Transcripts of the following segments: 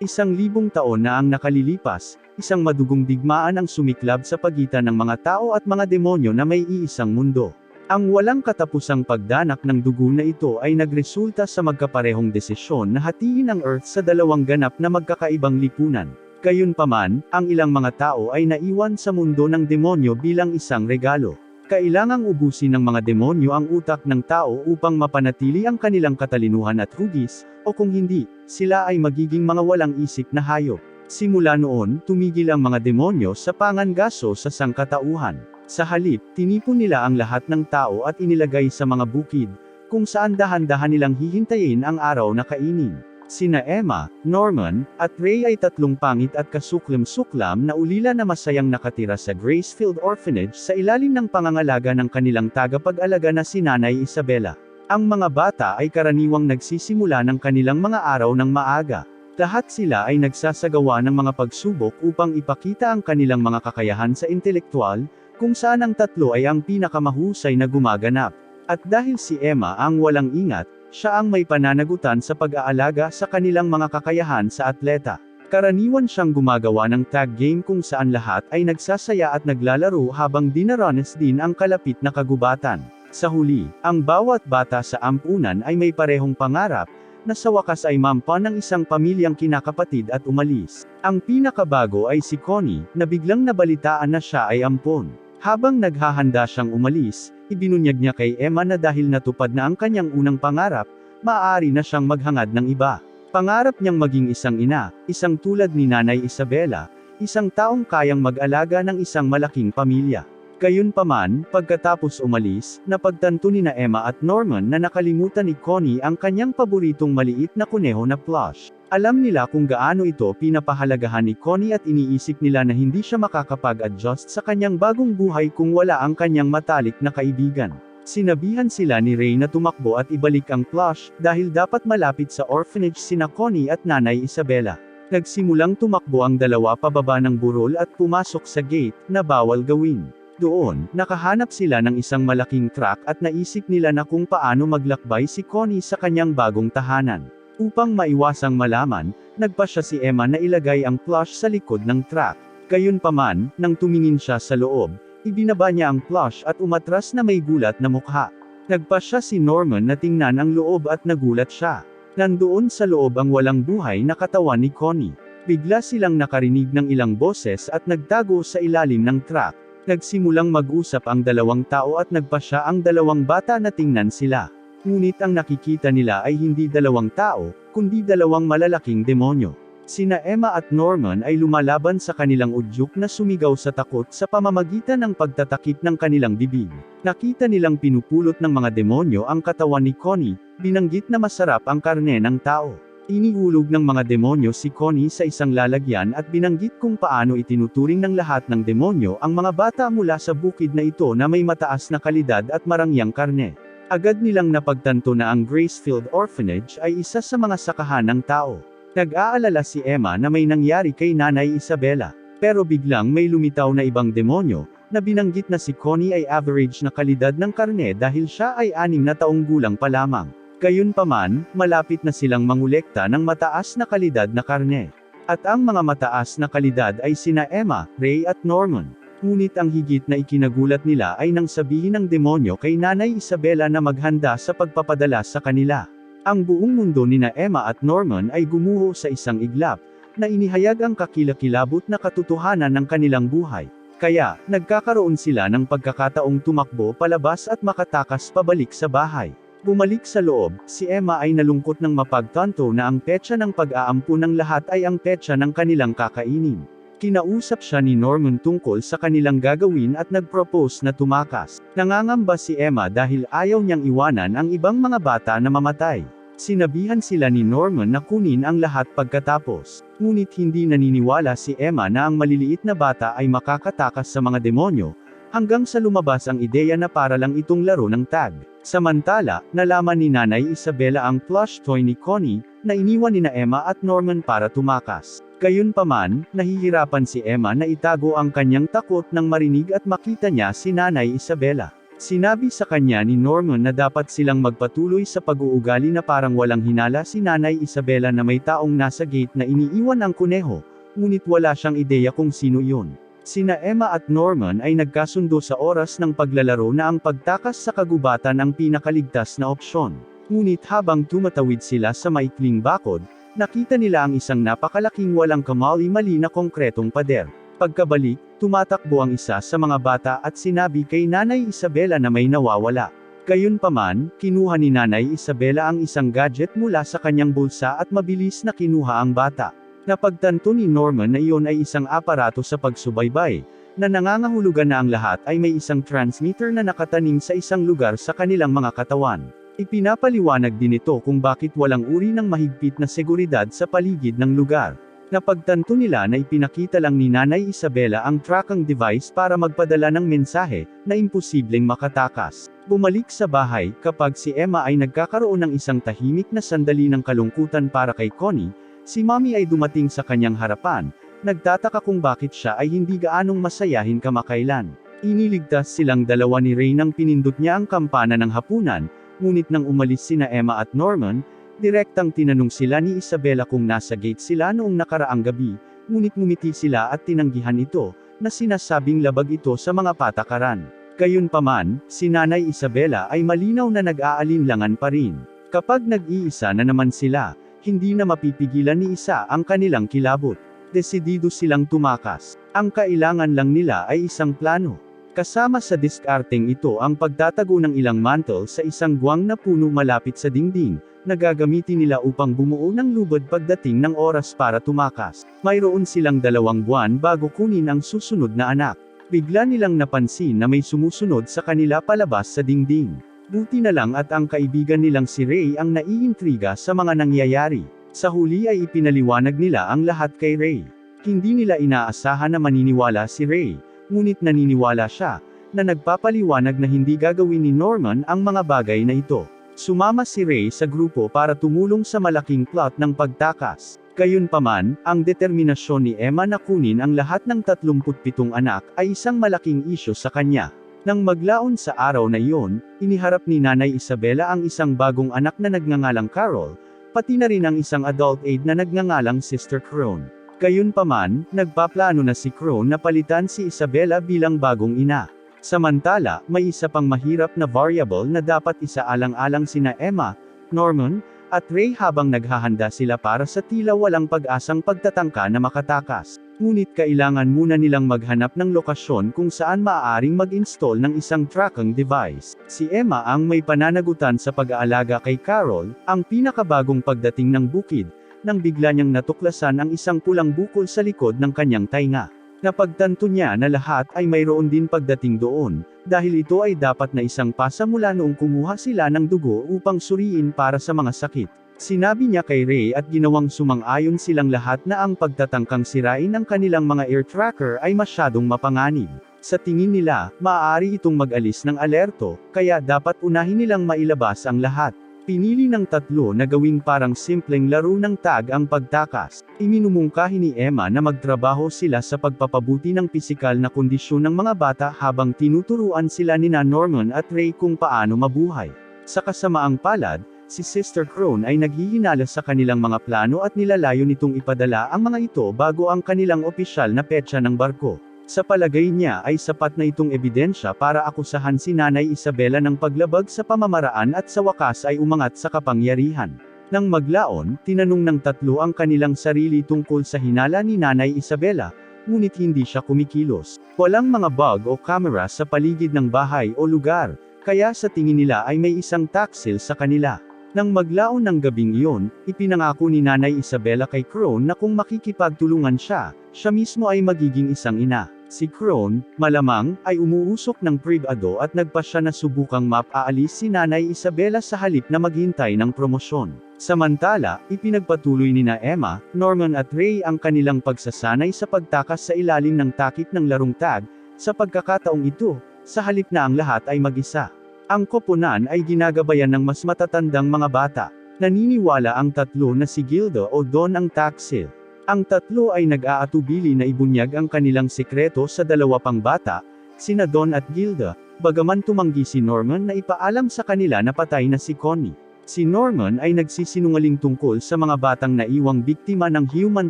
1,000 taon na ang nakalilipas, isang madugong digmaan ang sumiklab sa pagitan ng mga tao at mga demonyo na may iisang mundo. Ang walang katapusang pagdanak ng dugo na ito ay nagresulta sa magkaparehong desisyon na hatiin ang Earth sa dalawang ganap na magkakaibang lipunan. Gayunpaman, ang ilang mga tao ay naiwan sa mundo ng demonyo bilang isang regalo. Kailangang ubusin ng mga demonyo ang utak ng tao upang mapanatili ang kanilang katalinuhan at hugis, o kung hindi, sila ay magiging mga walang isip na hayop. Simula noon, tumigil ang mga demonyo sa pangangaso sa sangkatauhan. Sa halip, tinipon nila ang lahat ng tao at inilagay sa mga bukid, kung saan dahan-dahan nilang hihintayin ang araw na kainin. Sina Emma, Norman, at Ray ay tatlong pangit at kasuklam-suklam na ulila na masayang nakatira sa Gracefield Orphanage sa ilalim ng pangangalaga ng kanilang tagapag-alaga na si Nanay Isabela. Ang mga bata ay karaniwang nagsisimula ng kanilang mga araw ng maaga. Lahat sila ay nagsasagawa ng mga pagsubok upang ipakita ang kanilang mga kakayahan sa intelektual, kung saan ang tatlo ay ang pinakamahusay na gumaganap. At dahil si Emma ang walang ingat, siya ang may pananagutan sa pag-aalaga sa kanilang mga kakayahan sa atleta. Karaniwan siyang gumagawa ng tag game kung saan lahat ay nagsasaya at naglalaro habang dinaranas din ang kalapit na kagubatan. Sa huli, ang bawat bata sa ampunan ay may parehong pangarap, na sa wakas ay mampa ng isang pamilyang kinakapatid at umalis. Ang pinakabago ay si Connie, na biglang nabalitaan na siya ay ampon. Habang naghahanda siyang umalis, ibinunyag niya kay Emma na dahil natupad na ang kanyang unang pangarap, maaari na siyang maghangad ng iba. Pangarap niyang maging isang ina, isang tulad ni Nanay Isabela, isang taong kayang mag-alaga ng isang malaking pamilya. Gayunpaman, pagkatapos umalis, napagtanto ni na Emma at Norman na nakalimutan ni Connie ang kanyang paboritong maliit na kuneho na plush. Alam nila kung gaano ito pinapahalagahan ni Connie at iniisip nila na hindi siya makakapag-adjust sa kanyang bagong buhay kung wala ang kanyang matalik na kaibigan. Sinabihan sila ni Ray na tumakbo at ibalik ang plush, dahil dapat malapit sa orphanage sina Connie at Nanay Isabela. Nagsimulang tumakbo ang dalawa pababa ng burol at pumasok sa gate, na bawal gawin. Doon, nakahanap sila ng isang malaking truck at naisip nila na kung paano maglakbay si Connie sa kanyang bagong tahanan. Upang maiwasang malaman, nagpasya si Emma na ilagay ang plush sa likod ng truck. Gayunpaman, nang tumingin siya sa loob, ibinaba niya ang plush at umatras na may gulat na mukha. Nagpasya si Norman na tingnan ang loob at nagulat siya. Nandoon sa loob ang walang buhay na katawan ni Connie. Bigla silang nakarinig ng ilang boses at nagtago sa ilalim ng truck. Nagsimulang mag-usap ang dalawang tao at nagpasya ang dalawang bata na tingnan sila. Ngunit ang nakikita nila ay hindi dalawang tao, kundi dalawang malalaking demonyo. Sina Emma at Norman ay lumalaban sa kanilang udyok na sumigaw sa takot sa pamamagitan ng pagtatakip ng kanilang bibig. Nakita nilang pinupulot ng mga demonyo ang katawan ni Connie, binanggit na masarap ang karne ng tao. Iniulog ng mga demonyo si Connie sa isang lalagyan at binanggit kung paano itinuturing ng lahat ng demonyo ang mga bata mula sa bukid na ito na may mataas na kalidad at marangyang karne. Agad nilang napagtanto na ang Gracefield Orphanage ay isa sa mga sakahan ng tao. Nag-aalala si Emma na may nangyari kay Nanay Isabela. Pero biglang may lumitaw na ibang demonyo, na binanggit na si Connie ay average na kalidad ng karne dahil siya ay 6 na taong gulang pa lamang. Gayunpaman, malapit na silang mangolekta ng mataas na kalidad na karne. At ang mga mataas na kalidad ay sina Emma, Ray at Norman. Ngunit ang higit na ikinagulat nila ay nang sabihin ng demonyo kay Nanay Isabela na maghanda sa pagpapadala sa kanila. Ang buong mundo nina Emma at Norman ay gumuho sa isang iglap, na inihayag ang kakilakilabot na katotohanan ng kanilang buhay. Kaya, nagkakaroon sila ng pagkakataong tumakbo palabas at makatakas pabalik sa bahay. Bumalik sa loob, si Emma ay nalungkot nang mapagtanto na ang petsa ng pag-aampun ng lahat ay ang petsa ng kanilang kakainin. Kinausap siya ni Norman tungkol sa kanilang gagawin at nag-propose na tumakas. Nangangamba si Emma dahil ayaw niyang iwanan ang ibang mga bata na mamatay. Sinabihan sila ni Norman na kunin ang lahat pagkatapos. Ngunit hindi naniniwala si Emma na ang maliliit na bata ay makakatakas sa mga demonyo, hanggang sa lumabas ang ideya na para lang itong laro ng tag. Samantala, nalaman ni Nanay Isabela ang plush toy ni Connie, na iniwan ni na Emma at Norman para tumakas. Gayunpaman, nahihirapan si Emma na itago ang kanyang takot nang marinig at makita niya si Nanay Isabela. Sinabi sa kanya ni Norman na dapat silang magpatuloy sa pag-uugali na parang walang hinala si Nanay Isabela na may taong nasa gate na iniiwan ang kuneho, ngunit wala siyang ideya kung sino yun. Sina Emma at Norman ay nagkasundo sa oras ng paglalaro na ang pagtakas sa kagubatan ang pinakaligtas na opsyon. Ngunit habang tumatawid sila sa maikling bakod, nakita nila ang isang napakalaking walang kamali-mali na konkretong pader. Pagkabalik, tumatakbo ang isa sa mga bata at sinabi kay Nanay Isabela na may nawawala. Gayunpaman, kinuha ni Nanay Isabela ang isang gadget mula sa kanyang bulsa at mabilis na kinuha ang bata. Napagtanto ni Norman na iyon ay isang aparato sa pagsubaybay, na nangangahulugan na ang lahat ay may isang transmitter na nakatanim sa isang lugar sa kanilang mga katawan. Ipinapaliwanag din ito kung bakit walang uri ng mahigpit na seguridad sa paligid ng lugar. Napagtanto nila na ipinakita lang ni Nanay Isabela ang tracking device para magpadala ng mensahe, na imposibleng makatakas. Bumalik sa bahay, kapag si Emma ay nagkakaroon ng isang tahimik na sandali ng kalungkutan para kay Connie, si Mommy ay dumating sa kanyang harapan, nagtataka kung bakit siya ay hindi gaanong masayahin kamakailan. Iniligtas silang dalawa ni Ray nang pinindot niya ang kampana ng hapunan, ngunit nang umalis sina Emma at Norman, direktang tinanong sila ni Isabela kung nasa gate sila noong nakaraang gabi, ngunit ngumiti sila at tinanggihan ito, na sinasabing labag ito sa mga patakaran. Gayunpaman, si Nanay Isabela ay malinaw na nag-aalinlangan pa rin. Kapag nag-iisa na naman sila, hindi na mapipigilan ni isa ang kanilang kilabot. Desidido silang tumakas. Ang kailangan lang nila ay isang plano. Kasama sa diskarteng ito ang pagtatago ng ilang mantle sa isang guwang na puno malapit sa dingding, na gagamitin nila upang bumuo ng lubad pagdating ng oras para tumakas. Mayroon silang 2 buwan bago kunin ang susunod na anak. Bigla nilang napansin na may sumusunod sa kanila palabas sa dingding. Buti na lang at ang kaibigan nilang si Ray ang naiintriga sa mga nangyayari. Sa huli ay ipinaliwanag nila ang lahat kay Ray. Hindi nila inaasahan na maniniwala si Ray, ngunit naniniwala siya, na nagpapaliwanag na hindi gagawin ni Norman ang mga bagay na ito. Sumama si Ray sa grupo para tumulong sa malaking plot ng pagtakas. Gayunpaman, ang determinasyon ni Emma na kunin ang lahat ng 37 anak ay isang malaking isyu sa kanya. Nang maglaon sa araw na iyon, iniharap ni Nanay Isabela ang isang bagong anak na nagngangalang Carol, pati na rin ang isang adult aide na nagngangalang Sister Crone. Gayunpaman, nagpaplano na si Crone na palitan si Isabela bilang bagong ina. Samantala, may isa pang mahirap na variable na dapat isaalang-alang sina Emma, Norman, at Ray habang naghahanda sila para sa tila walang pag-asang pagtatangka na makatakas. Ngunit kailangan muna nilang maghanap ng lokasyon kung saan maaaring mag-install ng isang tracking device. Si Emma ang may pananagutan sa pag-aalaga kay Carol, ang pinakabagong pagdating ng bukid, nang bigla niyang natuklasan ang isang pulang bukol sa likod ng kanyang tainga. Napagtanto niya na lahat ay mayroon din pagdating doon, dahil ito ay dapat na isang pasa mula noong kumuha sila ng dugo upang suriin para sa mga sakit. Sinabi niya kay Ray at ginawang sumang-ayon silang lahat na ang pagtatangkang sirain ang kanilang mga air tracker ay masyadong mapanganib. Sa tingin nila, maaari itong mag-alis ng alerto, kaya dapat unahin nilang mailabas ang lahat. Pinili ng tatlo na gawing parang simpleng laro ng tag ang pagtakas. Iminumungkahi ni Emma na magtrabaho sila sa pagpapabuti ng pisikal na kondisyon ng mga bata habang tinuturuan sila nina Norman at Ray kung paano mabuhay. Sa kasamaang palad, si Sister Crone ay naghihinala sa kanilang mga plano at nilalayo nitong ipadala ang mga ito bago ang kanilang opisyal na petsa ng barko. Sa palagay niya ay sapat na itong ebidensya para akusahan si Nanay Isabela ng paglabag sa pamamaraan at sa wakas ay umangat sa kapangyarihan. Nang maglaon, tinanong ng tatlo ang kanilang sarili tungkol sa hinala ni Nanay Isabela, ngunit hindi siya kumikilos. Walang mga bug o camera sa paligid ng bahay o lugar, kaya sa tingin nila ay may isang taksil sa kanila. Nang maglaon ng gabing iyon, ipinangako ni Nanay Isabela kay Crone na kung makikipagtulungan siya, siya mismo ay magiging isang ina. Si Crone, malamang, ay umuusok ng pribado at nagpasya na subukang mapaalis si Nanay Isabela sa halip na maghintay ng promosyon. Samantala, ipinagpatuloy nina Emma, Norman at Ray ang kanilang pagsasanay sa pagtakas sa ilalim ng takip ng larong tag, sa pagkakataong ito, sa halip na ang lahat ay mag-isa. Ang koponan ay ginagabayan ng mas matatandang mga bata. Naniniwala ang tatlo na si Gilda o Don ang taksil. Ang tatlo ay nag-aatubili na ibunyag ang kanilang sekreto sa 2 pang bata, sina Don at Gilda, Bagaman tumanggi si Norman na ipaalam sa kanila na patay na si Connie. Si Norman ay nagsisinungaling tungkol sa mga batang naiwang biktima ng human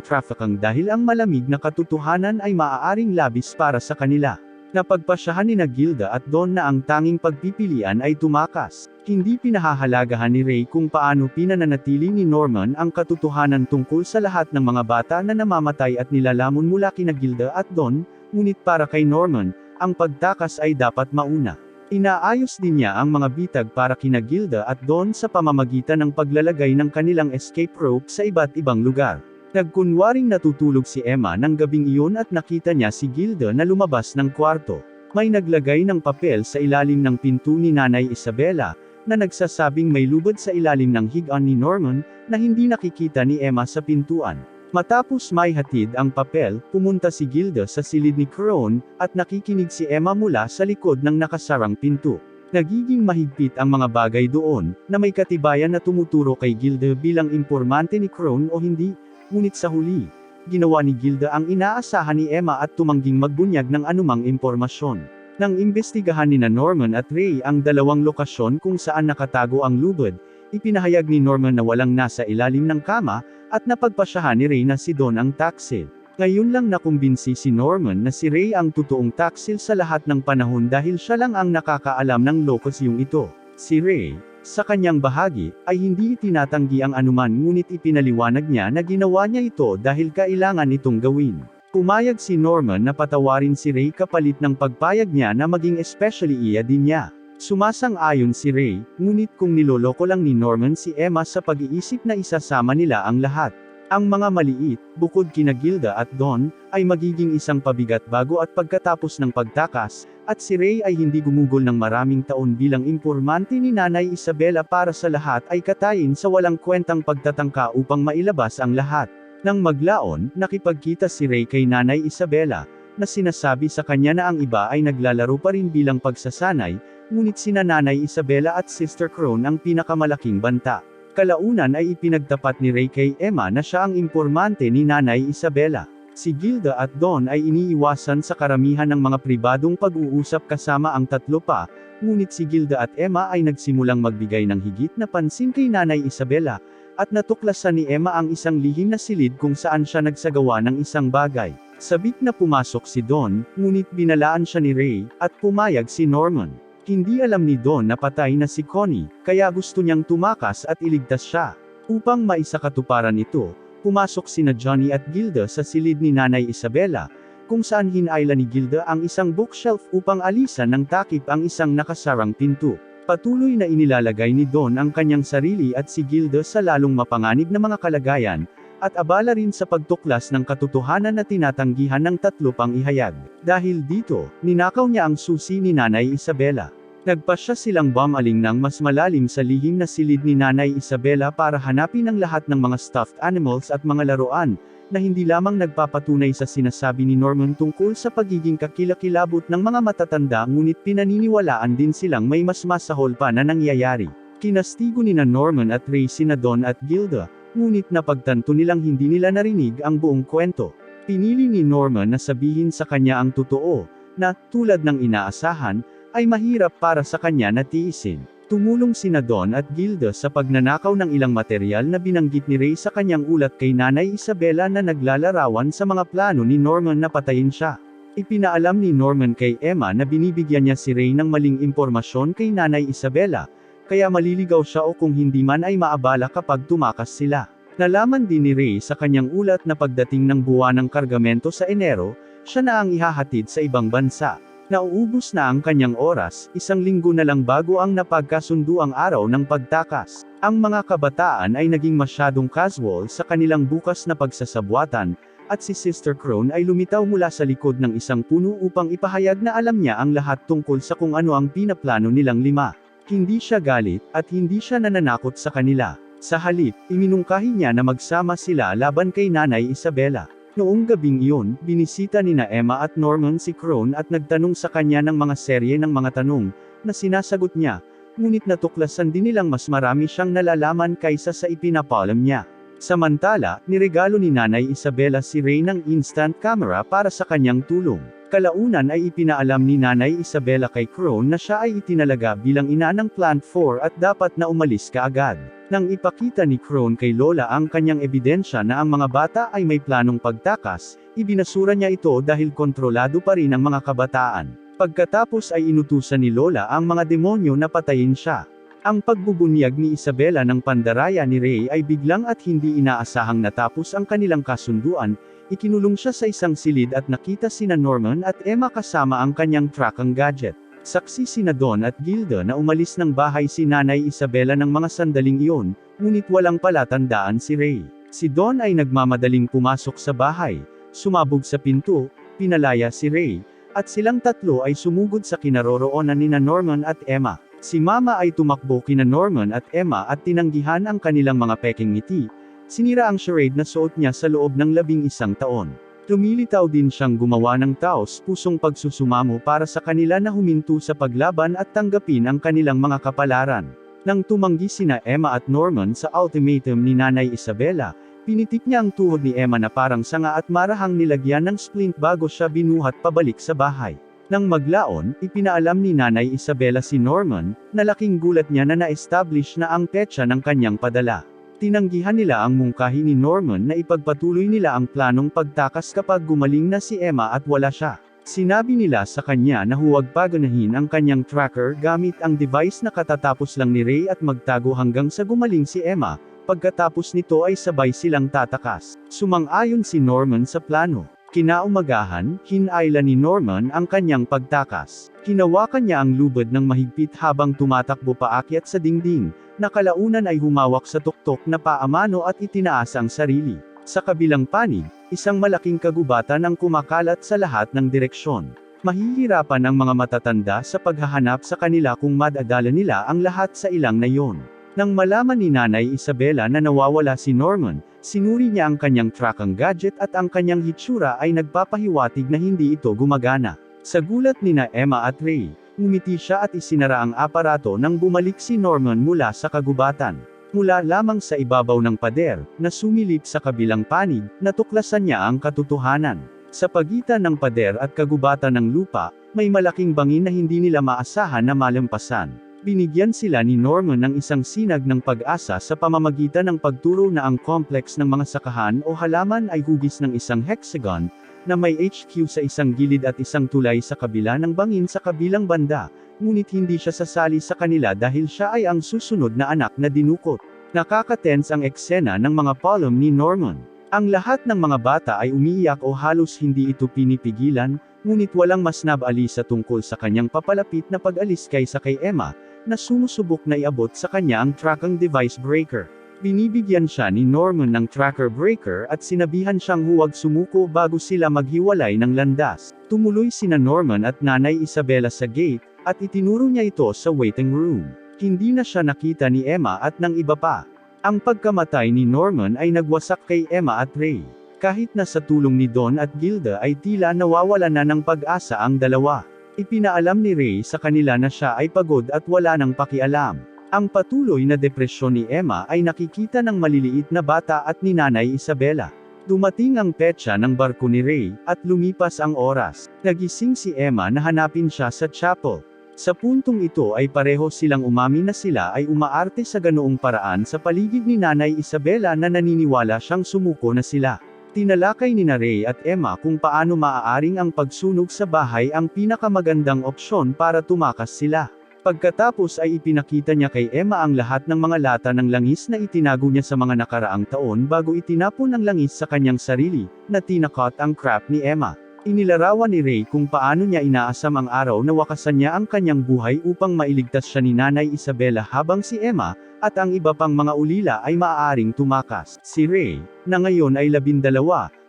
trafficking dahil ang malamig na katotohanan ay maaaring labis para sa kanila. Napagpasyahan nina Gilda at Don na ang tanging pagpipilian ay tumakas. Hindi pinahahalagahan ni Ray kung paano pinananatili ni Norman ang katotohanan tungkol sa lahat ng mga bata na namamatay at nilalamon mula kina Gilda at Don, ngunit para kay Norman, ang pagtakas ay dapat mauna. Inaayos din niya ang mga bitag para kina Gilda at Don sa pamamagitan ng paglalagay ng kanilang escape rope sa iba't ibang lugar. Nagkunwaring natutulog si Emma ng gabing iyon at nakita niya si Gilda na lumabas ng kwarto. May naglagay ng papel sa ilalim ng pinto ni Nanay Isabela, na nagsasabing may lubid sa ilalim ng higaan ni Norman, na hindi nakikita ni Emma sa pintuan. Matapos may hatid ang papel, pumunta si Gilda sa silid ni Crone, at nakikinig si Emma mula sa likod ng nakasarang pinto. Nagiging mahigpit ang mga bagay doon, na may katibayan na tumuturo kay Gilda bilang impormante ni Crone o hindi, ngunit sa huli, ginawa ni Gilda ang inaasahan ni Emma at tumangging magbunyag ng anumang impormasyon. Nang imbestigahan nina Norman at Ray ang dalawang lokasyon kung saan nakatago ang lubid, ipinahayag ni Norman na walang nasa ilalim ng kama, at napagpasyahan ni Ray na si Don ang taksil. Ngayon lang nakumbinsi si Norman na si Ray ang totoong taksil sa lahat ng panahon dahil siya lang ang nakakaalam ng lokasyong ito. Si Ray, sa kanyang bahagi, ay hindi itinatanggi ang anuman ngunit ipinaliwanag niya na ginawa niya ito dahil kailangan itong gawin. Pumayag si Norman na patawarin si Ray kapalit ng pagpayag niya na maging especially iya din niya. Sumasang-ayon si Ray, ngunit kung niloloko lang ni Norman si Emma sa pag-iisip na isasama nila ang lahat. Ang mga maliit, bukod kina Gilda at Don, ay magiging isang pabigat bago at pagkatapos ng pagtakas, at si Ray ay hindi gumugol ng maraming taon bilang impormante ni Nanay Isabela para sa lahat ay katayin sa walang kwentang pagtatangka upang mailabas ang lahat. Nang maglaon, nakipagkita si Ray kay Nanay Isabela, na sinasabi sa kanya na ang iba ay naglalaro pa rin bilang pagsasanay, ngunit sina Nanay Isabela at Sister Crone ang pinakamalaking banta. Kalaunan ay ipinagtapat ni Ray kay Emma na siya ang impormante ni Nanay Isabela. Si Gilda at Don ay iniiwasan sa karamihan ng mga pribadong pag-uusap kasama ang tatlo pa, ngunit si Gilda at Emma ay nagsimulang magbigay ng higit na pansin kay Nanay Isabela, at natuklasan ni Emma ang isang lihim na silid kung saan siya nagsagawa ng isang bagay. Sabik na pumasok si Don, ngunit binalaan siya ni Ray, at pumayag si Norman. Hindi alam ni Don na patay na si Connie, kaya gusto niyang tumakas at iligtas siya. Upang maisakatuparan ito, pumasok sina Johnny at Gilda sa silid ni Nanay Isabela, kung saan hinayla ni Gilda ang isang bookshelf upang alisan ng takip ang isang nakasarang pinto. Patuloy na inilalagay ni Don ang kanyang sarili at si Gilda sa lalong mapanganib na mga kalagayan, at abala rin sa pagtuklas ng katotohanan na tinatanggihan ng tatlo pang ihayag. Dahil dito, ninakaw niya ang susi ni Nanay Isabela. Nagpasya silang bumaling ng mas malalim sa lihim na silid ni Nanay Isabela para hanapin ang lahat ng mga stuffed animals at mga laruan, na hindi lamang nagpapatunay sa sinasabi ni Norman tungkol sa pagiging kakilakilabot ng mga matatanda ngunit pinaniniwalaan din silang may mas masahol pa na nangyayari. Kinastigo nina Norman at Ray sina Don at Gilda, ngunit napagtanto nilang hindi nila narinig ang buong kwento. Pinili ni Norman na sabihin sa kanya ang totoo, na, tulad ng inaasahan, ay mahirap para sa kanya na tiisin. Tumulong sina Don at Gilda sa pagnanakaw ng ilang material na binanggit ni Ray sa kanyang ulat kay Nanay Isabela na naglalarawan sa mga plano ni Norman na patayin siya. Ipinaalam ni Norman kay Emma na binibigyan niya si Ray ng maling impormasyon kay Nanay Isabela, kaya maliligaw siya o kung hindi man ay maabala kapag tumakas sila. Nalaman din ni Ray sa kanyang ulat na pagdating ng buwan ng kargamento sa Enero, siya na ang ihahatid sa ibang bansa. Nauubos na ang kanyang oras, 1 linggo na lang bago ang napagkasunduang araw ng pagtakas. Ang mga kabataan ay naging masyadong casual sa kanilang bukas na pagsasabwatan, at si Sister Crone ay lumitaw mula sa likod ng isang puno upang ipahayag na alam niya ang lahat tungkol sa kung ano ang pinaplano nilang 5. Hindi siya galit, at hindi siya nananakot sa kanila. Sa halip, iminungkahi niya na magsama sila laban kay Nanay Isabela. Noong gabing iyon, binisita nina Emma at Norman si Crone at nagtanong sa kanya ng mga serye ng mga tanong, na sinasagot niya, ngunit natuklasan din nilang mas marami siyang nalalaman kaysa sa ipinapalam niya. Samantala, niregalo ni Nanay Isabela si Ray ng instant camera para sa kanyang tulong. Kalaunan ay ipinaalam ni Nanay Isabela kay Crone na siya ay itinalaga bilang ina ng Plant 4 at dapat na umalis kaagad. Nang ipakita ni Crone kay Lola ang kanyang ebidensya na ang mga bata ay may planong pagtakas, ibinasura niya ito dahil kontrolado pa rin ang mga kabataan. Pagkatapos ay inutusan ni Lola ang mga demonyo na patayin siya. Ang pagbubunyag ni Isabela ng pandaraya ni Ray ay biglang at hindi inaasahang natapos ang kanilang kasunduan. Ikinulong siya sa isang silid at nakita sina Norman at Emma kasama ang kanyang tracking gadget. Saksi sina Don at Gilda na umalis ng bahay si Nanay Isabela ng mga sandaling iyon, ngunit walang palatandaan si Ray. Si Don ay nagmamadaling pumasok sa bahay, sumabog sa pinto, pinalaya si Ray, at silang tatlo ay sumugod sa kinaroroonan nina Norman at Emma. Si Mama ay tumakbo kina Norman at Emma at tinanggihan ang kanilang mga peking ngiti. Sinira ang charade na suot niya sa loob ng 11 taon. Lumilitaw din siyang gumawa ng taos-pusong pagsusumamo para sa kanila na huminto sa paglaban at tanggapin ang kanilang mga kapalaran. Nang tumanggi sina Emma at Norman sa ultimatum ni Nanay Isabela, pinitik niya ang tuhod ni Emma na parang sanga at marahang nilagyan ng splint bago siya binuhat pabalik sa bahay. Nang maglaon, ipinaalam ni Nanay Isabela si Norman, na laking gulat niya na na-establish na ang petsa ng kanyang padala. Tinanggihan nila ang mungkahi ni Norman na ipagpatuloy nila ang planong pagtakas kapag gumaling na si Emma at wala siya. Sinabi nila sa kanya na huwag paganahin ang kanyang tracker gamit ang device na katatapos lang ni Ray at magtago hanggang sa gumaling si Emma, pagkatapos nito ay sabay silang tatakas. Sumang-ayon si Norman sa plano. Kinaumagahan, hinayla ni Norman ang kanyang pagtakas. Hinawakan niya ang lubid ng mahigpit habang tumatakbo paakyat sa dingding, na kalaunan ay humawak sa tuktok na paamano at itinaas ang sarili. Sa kabilang panig, isang malaking kagubatan ang kumakalat sa lahat ng direksyon. Mahihirapan ang mga matatanda sa paghahanap sa kanila kung madadala nila ang lahat sa ilang na yon. Nang malaman ni Nanay Isabela na nawawala si Norman, sinuri niya ang kanyang tracking gadget at ang kanyang hitsura ay nagpapahiwatig na hindi ito gumagana. Sa gulat nina Emma at Ray, ngumiti siya at isinara ang aparato nang bumalik si Norman mula sa kagubatan. Mula lamang sa ibabaw ng pader, na sumilip sa kabilang panig, natuklasan niya ang katotohanan. Sa pagitan ng pader at kagubatan ng lupa, may malaking bangin na hindi nila maasahan na malampasan. Binigyan sila ni Norman ng isang sinag ng pag-asa sa pamamagitan ng pagturo na ang complex ng mga sakahan o halaman ay hugis ng isang hexagon, na may HQ sa isang gilid at isang tulay sa kabila ng bangin sa kabilang banda, ngunit hindi siya sasali sa kanila dahil siya ay ang susunod na anak na dinukot. Nakaka-tense ang eksena ng mga palom ni Norman. Ang lahat ng mga bata ay umiiyak o halos hindi ito pinipigilan, ngunit walang mas nabalisa tungkol sa kanyang papalapit na pag-alis kaysa kay Emma, na sumusubok na iabot sa kanya ang tracking device breaker. Binibigyan siya ni Norman ng tracker breaker at sinabihan siyang huwag sumuko bago sila maghiwalay ng landas. Tumuloy sina Norman at Nanay Isabela sa gate, at itinuro niya ito sa waiting room. Hindi na siya nakita ni Emma at ng iba pa. Ang pagkamatay ni Norman ay nagwasak kay Emma at Ray. Kahit na sa tulong ni Don at Gilda ay tila nawawala na ng pag-asa ang dalawa. Ipinaalam ni Ray sa kanila na siya ay pagod at wala nang pakialam. Ang patuloy na depresyon ni Emma ay nakikita ng maliliit na bata at ni Nanay Isabela. Dumating ang petsa ng barko ni Ray, at lumipas ang oras. Nagising si Emma na hanapin siya sa chapel. Sa puntong ito ay pareho silang umamin na sila ay umaarte sa ganoong paraan sa paligid ni Nanay Isabela na naniniwala siyang sumuko na sila. Tinalakay ni Ray at Emma kung paano maaaring ang pagsunog sa bahay ang pinakamagandang opsyon para tumakas sila. Pagkatapos ay ipinakita niya kay Emma ang lahat ng mga lata ng langis na itinago niya sa mga nakaraang taon bago itinapon ang langis sa kanyang sarili, na tinakot ang crap ni Emma. Inilarawan ni Ray kung paano niya inaasam ang araw na wakasan niya ang kanyang buhay upang mailigtas siya ni Nanay Isabela habang si Emma, at ang iba pang mga ulila ay maaaring tumakas. Si Ray, na ngayon ay 12,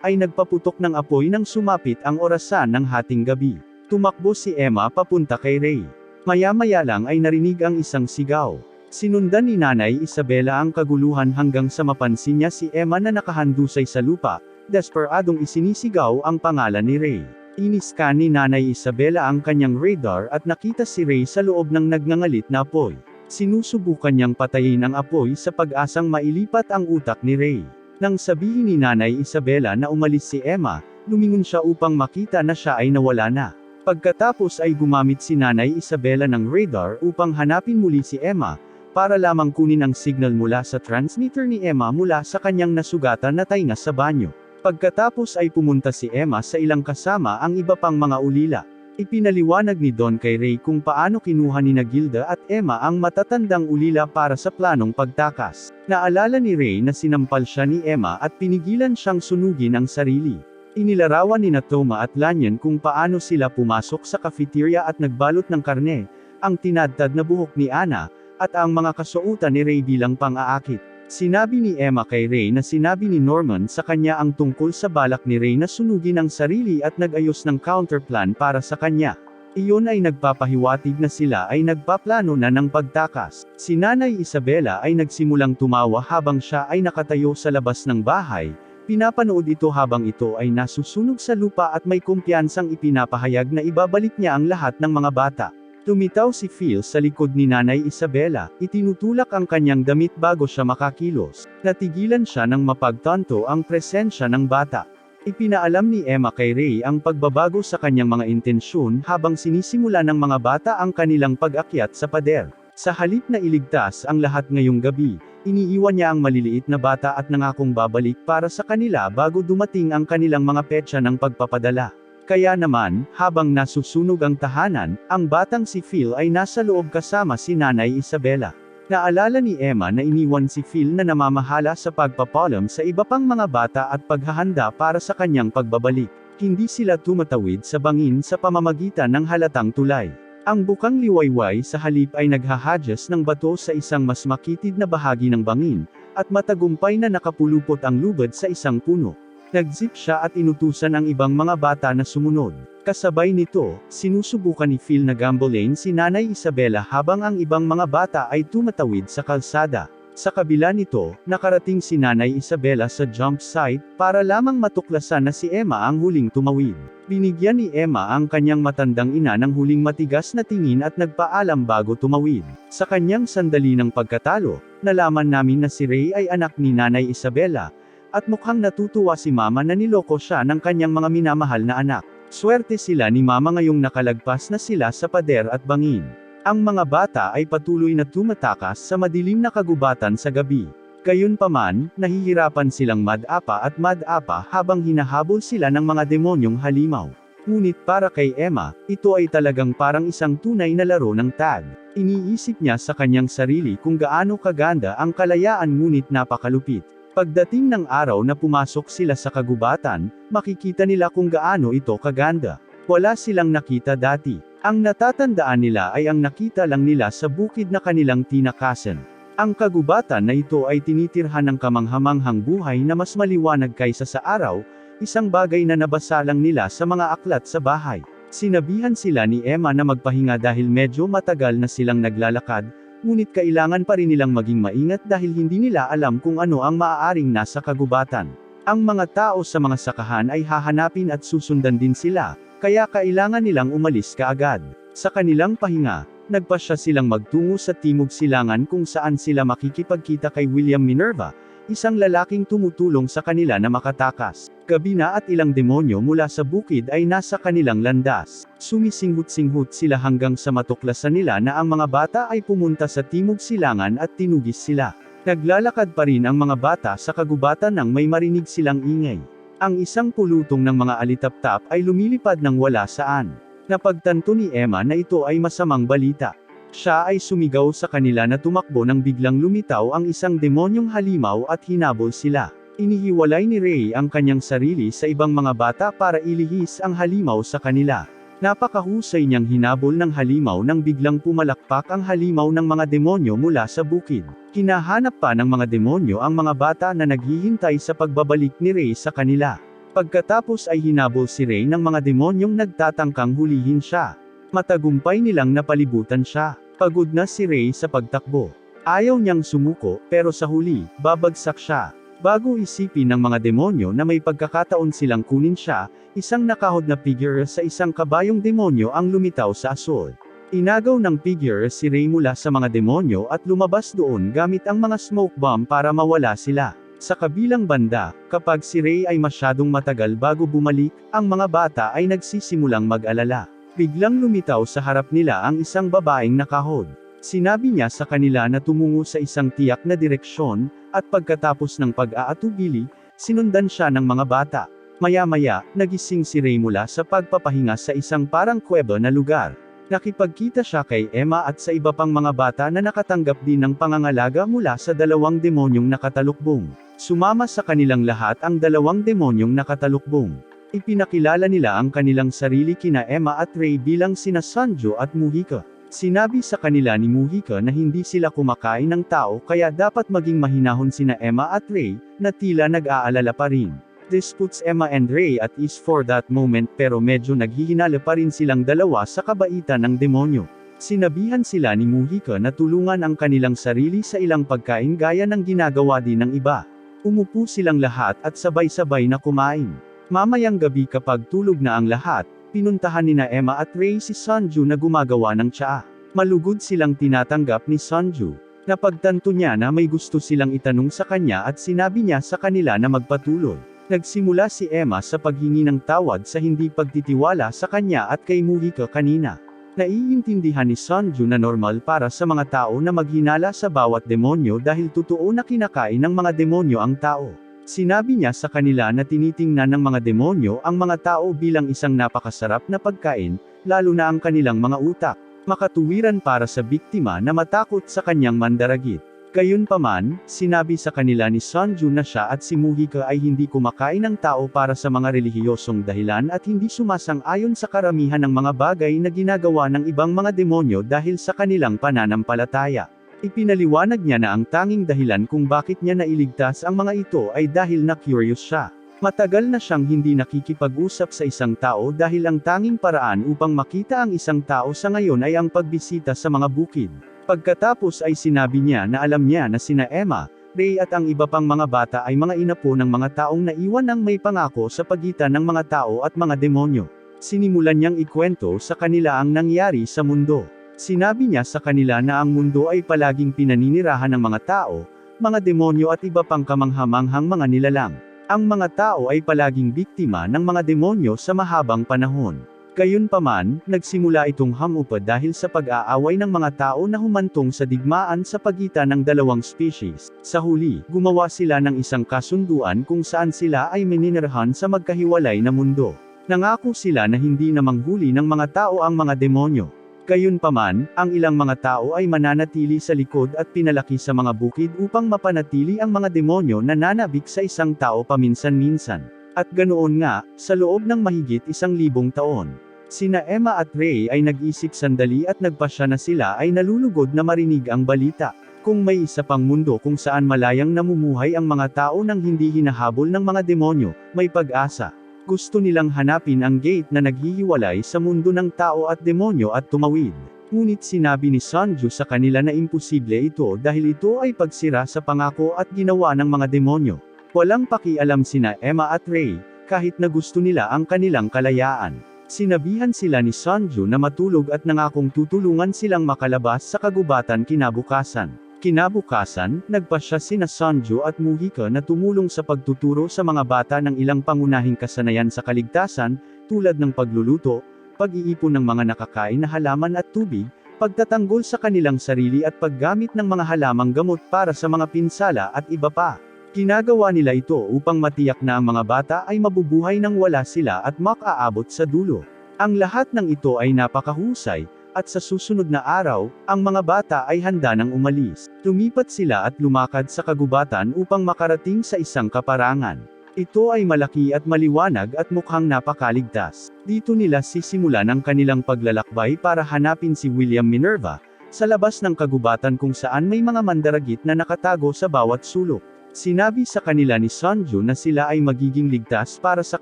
ay nagpaputok ng apoy nang sumapit ang orasan ng hating gabi. Tumakbo si Emma papunta kay Ray. Maya-maya lang ay narinig ang isang sigaw. Sinundan ni Nanay Isabela ang kaguluhan hanggang sa mapansin niya si Emma na nakahandusay sa lupa. Desperadong isinisigaw ang pangalan ni Ray. Iniskan ni Nanay Isabela ang kanyang radar at nakita si Ray sa loob ng nagngangalit na apoy. Sinusubukan niyang patayin ang apoy sa pag-asang mailipat ang utak ni Ray. Nang sabihin ni Nanay Isabela na umalis si Emma, Lumingon siya upang makita na siya ay nawala na. Pagkatapos ay gumamit si Nanay Isabela ng radar upang hanapin muli si Emma, para lamang kunin ang signal mula sa transmitter ni Emma mula sa kanyang nasugatan na tainga sa banyo. Pagkatapos ay pumunta si Emma sa ilang kasama ang iba pang mga ulila. Ipinaliwanag ni Don kay Ray kung paano kinuha ni Gilda at Emma ang matatandang ulila para sa planong pagtakas. Naalala ni Ray na sinampal siya ni Emma at pinigilan siyang sunugin ang sarili. Inilarawan ni Toma at Lanyon kung paano sila pumasok sa cafeteria at nagbalot ng karne, ang tinadtad na buhok ni Anna, at ang mga kasuotan ni Ray bilang pang-aakit. Sinabi ni Emma kay Ray na sinabi ni Norman sa kanya ang tungkol sa balak ni Ray na sunugin ang sarili at nag-ayos ng counterplan para sa kanya. Iyon ay nagpapahiwatig na sila ay nagpaplano na ng pagtakas. Si Nanay Isabela ay nagsimulang tumawa habang siya ay nakatayo sa labas ng bahay. Pinapanood ito habang ito ay nasusunog sa lupa at may kumpiyansang ipinapahayag na ibabalik niya ang lahat ng mga bata. Lumitaw si Phil sa likod ni Nanay Isabela, itinutulak ang kanyang damit bago siya makakilos. Natigilan siya nang mapagtanto ang presensya ng bata. Ipinaalam ni Emma kay Ray ang pagbabago sa kanyang mga intensyon habang sinisimula ng mga bata ang kanilang pag-akyat sa pader. Sa halip na iligtas ang lahat ngayong gabi, iniiwan niya ang maliliit na bata at nangakong babalik para sa kanila bago dumating ang kanilang mga petsa ng pagpapadala. Kaya naman, habang nasusunog ang tahanan, ang batang si Phil ay nasa loob kasama si Nanay Isabela. Naalala ni Emma na iniwan si Phil na namamahala sa pagpapalam sa iba pang mga bata at paghahanda para sa kanyang pagbabalik. Hindi sila tumatawid sa bangin sa pamamagitan ng halatang tulay. Ang bukang liwayway sa halip ay naghahadyas ng bato sa isang mas makitid na bahagi ng bangin, at matagumpay na nakapulupot ang lubad sa isang puno. Nagzip siya at inutusan ang ibang mga bata na sumunod. Kasabay nito, sinusubukan ni Phil na gambolain si Nanay Isabela habang ang ibang mga bata ay tumatawid sa kalsada. Sa kabila nito, nakarating si Nanay Isabela sa jump site, para lamang matuklasan na si Emma ang huling tumawid. Binigyan ni Emma ang kanyang matandang ina ng huling matigas na tingin at nagpaalam bago tumawid. Sa kanyang sandali ng pagkatalo, nalaman namin na si Ray ay anak ni Nanay Isabela, at mukhang natutuwa si Mama na niloko siya ng kanyang mga minamahal na anak. Swerte sila ni Mama ngayong nakalagpas na sila sa pader at bangin. Ang mga bata ay patuloy na tumatakas sa madilim na kagubatan sa gabi. Gayunpaman, nahihirapan silang mad-apa habang hinahabol sila ng mga demonyong halimaw. Ngunit para kay Emma, ito ay talagang parang isang tunay na laro ng tag. Iniisip niya sa kanyang sarili kung gaano kaganda ang kalayaan ngunit napakalupit. Pagdating ng araw na pumasok sila sa kagubatan, makikita nila kung gaano ito kaganda. Wala silang nakita dati. Ang natatandaan nila ay ang nakita lang nila sa bukid na kanilang tinakasan. Ang kagubatan na ito ay tinitirhan ng kamanghamanghang buhay na mas maliwanag kaysa sa araw, isang bagay na nabasa lang nila sa mga aklat sa bahay. Sinabihan sila ni Emma na magpahinga dahil medyo matagal na silang naglalakad, ngunit kailangan pa rin nilang maging maingat dahil hindi nila alam kung ano ang maaaring nasa kagubatan. Ang mga tao sa mga sakahan ay hahanapin at susundan din sila, kaya kailangan nilang umalis kaagad. Sa kanilang pahinga, nagpasya silang magtungo sa Timog Silangan kung saan sila makikipagkita kay William Minerva, isang lalaking tumutulong sa kanila na makatakas. Gabi na at ilang demonyo mula sa bukid ay nasa kanilang landas. Sumisinghut-singhut sila hanggang sa matuklasan nila na ang mga bata ay pumunta sa Timog Silangan at tinugis sila. Naglalakad pa rin ang mga bata sa kagubatan nang may marinig silang ingay. Ang isang pulutong ng mga alitaptap ay lumilipad ng wala saan. Napagtanto ni Emma na ito ay masamang balita. Siya ay sumigaw sa kanila na tumakbo nang biglang lumitaw ang isang demonyong halimaw at hinabol sila. Inihiwalay ni Ray ang kanyang sarili sa ibang mga bata para ilihis ang halimaw sa kanila. Napakahusay niyang hinabol ng halimaw nang biglang pumalakpak ang halimaw ng mga demonyo mula sa bukid. Hinahanap pa ng mga demonyo ang mga bata na naghihintay sa pagbabalik ni Ray sa kanila. Pagkatapos ay hinabol si Ray ng mga demonyong nagtatangkang hulihin siya. Matagumpay nilang napalibutan siya. Pagod na si Ray sa pagtakbo. Ayaw niyang sumuko, pero sa huli, babagsak siya. Bago isipin ng mga demonyo na may pagkakataon silang kunin siya, isang nakahod na figure sa isang kabayong demonyo ang lumitaw sa asul. Inagaw ng figure si Ray mula sa mga demonyo at lumabas doon gamit ang mga smoke bomb para mawala sila. Sa kabilang banda, kapag si Ray ay masyadong matagal bago bumalik, ang mga bata ay nagsisimulang mag-alala. Biglang lumitaw sa harap nila ang isang babaeng nakahod. Sinabi niya sa kanila na tumungo sa isang tiyak na direksyon, at pagkatapos ng pag-aatubili, sinundan siya ng mga bata. Maya-maya, nagising si Ray mula sa pagpapahinga sa isang parang kuweba na lugar. Nakipagkita siya kay Emma at sa iba pang mga bata na nakatanggap din ng pangangalaga mula sa dalawang demonyong nakatalukbong. Sumama sa kanilang lahat ang dalawang demonyong nakatalukbong. Ipinakilala nila ang kanilang sarili kina Emma at Ray bilang sina Sanju at Muhika. Sinabi sa kanila ni Muhika na hindi sila kumakain ng tao kaya dapat maging mahinahon sina Emma at Ray, na tila nag-aalala pa rin. This puts Emma and Ray at ease for that moment pero medyo naghihinala pa rin silang dalawa sa kabaitan ng demonyo. Sinabihan sila ni Muhika na tulungan ang kanilang sarili sa ilang pagkain gaya ng ginagawa din ng iba. Umupo silang lahat at sabay-sabay na kumain. Mamayang gabi kapag tulog na ang lahat, pinuntahan nina Emma at Ray si Sanju na gumagawa ng tsaa. Malugod silang tinatanggap ni Sanju. Napagtanto niya na may gusto silang itanong sa kanya at sinabi niya sa kanila na magpatuloy. Nagsimula si Emma sa paghingi ng tawad sa hindi pagtitiwala sa kanya at kay Muhika kanina. Naiintindihan ni Sanju na normal para sa mga tao na maghinala sa bawat demonyo dahil totoo na kinakain ng mga demonyo ang tao. Sinabi niya sa kanila na tinitingnan ng mga demonyo ang mga tao bilang isang napakasarap na pagkain, lalo na ang kanilang mga utak. Makatuwiran para sa biktima na matakot sa kanyang mandaragit. Gayunpaman, sinabi sa kanila ni Sanju na siya at si Muhika ay hindi kumakain ng tao para sa mga relihiyosong dahilan at hindi sumasang-ayon sa karamihan ng mga bagay na ginagawa ng ibang mga demonyo dahil sa kanilang pananampalataya. Ipinaliwanag niya na ang tanging dahilan kung bakit niya nailigtas ang mga ito ay dahil na-curious siya. Matagal na siyang hindi nakikipag-usap sa isang tao dahil ang tanging paraan upang makita ang isang tao sa ngayon ay ang pagbisita sa mga bukid. Pagkatapos ay sinabi niya na alam niya na sina Emma, Ray at ang iba pang mga bata ay mga inapo ng mga taong naiwan ng may pangako sa pagitan ng mga tao at mga demonyo. Sinimulan niyang ikwento sa kanila ang nangyari sa mundo. Sinabi niya sa kanila na ang mundo ay palaging pinaninirahan ng mga tao, mga demonyo at iba pang kamanghamanghang mga nilalang. Ang mga tao ay palaging biktima ng mga demonyo sa mahabang panahon. Gayunpaman, nagsimula itong hamupa dahil sa pag-aaway ng mga tao na humantong sa digmaan sa pagitan ng dalawang species. Sa huli, gumawa sila ng isang kasunduan kung saan sila ay mininirahan sa magkahiwalay na mundo. Nangako sila na hindi na manghuli ng mga tao ang mga demonyo. Gayunpaman, ang ilang mga tao ay mananatili sa likod at pinalaki sa mga bukid upang mapanatili ang mga demonyo na nanabik sa isang tao paminsan-minsan. At ganoon nga, sa loob ng mahigit 1,000 taon. Sina Emma at Ray ay nag-isip sandali at nagpasya na sila ay nalulugod na marinig ang balita. Kung may isa pang mundo kung saan malayang namumuhay ang mga tao nang hindi hinahabol ng mga demonyo, may pag-asa. Gusto nilang hanapin ang gate na naghihiwalay sa mundo ng tao at demonyo at tumawid. Ngunit sinabi ni Sanju sa kanila na imposible ito dahil ito ay pagsira sa pangako at ginawa ng mga demonyo. Walang pakialam sina Emma at Ray, kahit na gusto nila ang kanilang kalayaan. Sinabihan sila ni Sanju na matulog at nangakong tutulungan silang makalabas sa kagubatan kinabukasan. Kinabukasan, nagpasya sina Sanju at Muhika na tumulong sa pagtuturo sa mga bata ng ilang pangunahing kasanayan sa kaligtasan, tulad ng pagluluto, pag-iipon ng mga nakakain na halaman at tubig, pagtatanggol sa kanilang sarili at paggamit ng mga halamang gamot para sa mga pinsala at iba pa. Ginagawa nila ito upang matiyak na ang mga bata ay mabubuhay nang wala sila at makaabot sa dulo. Ang lahat ng ito ay napakahusay, at sa susunod na araw, ang mga bata ay handa nang umalis. Lumipat sila at lumakad sa kagubatan upang makarating sa isang kaparangan. Ito ay malaki at maliwanag at mukhang napakaligtas. Dito nila sisimulan ang kanilang paglalakbay para hanapin si William Minerva, sa labas ng kagubatan kung saan may mga mandaragit na nakatago sa bawat sulok. Sinabi sa kanila ni Sanju na sila ay magiging ligtas para sa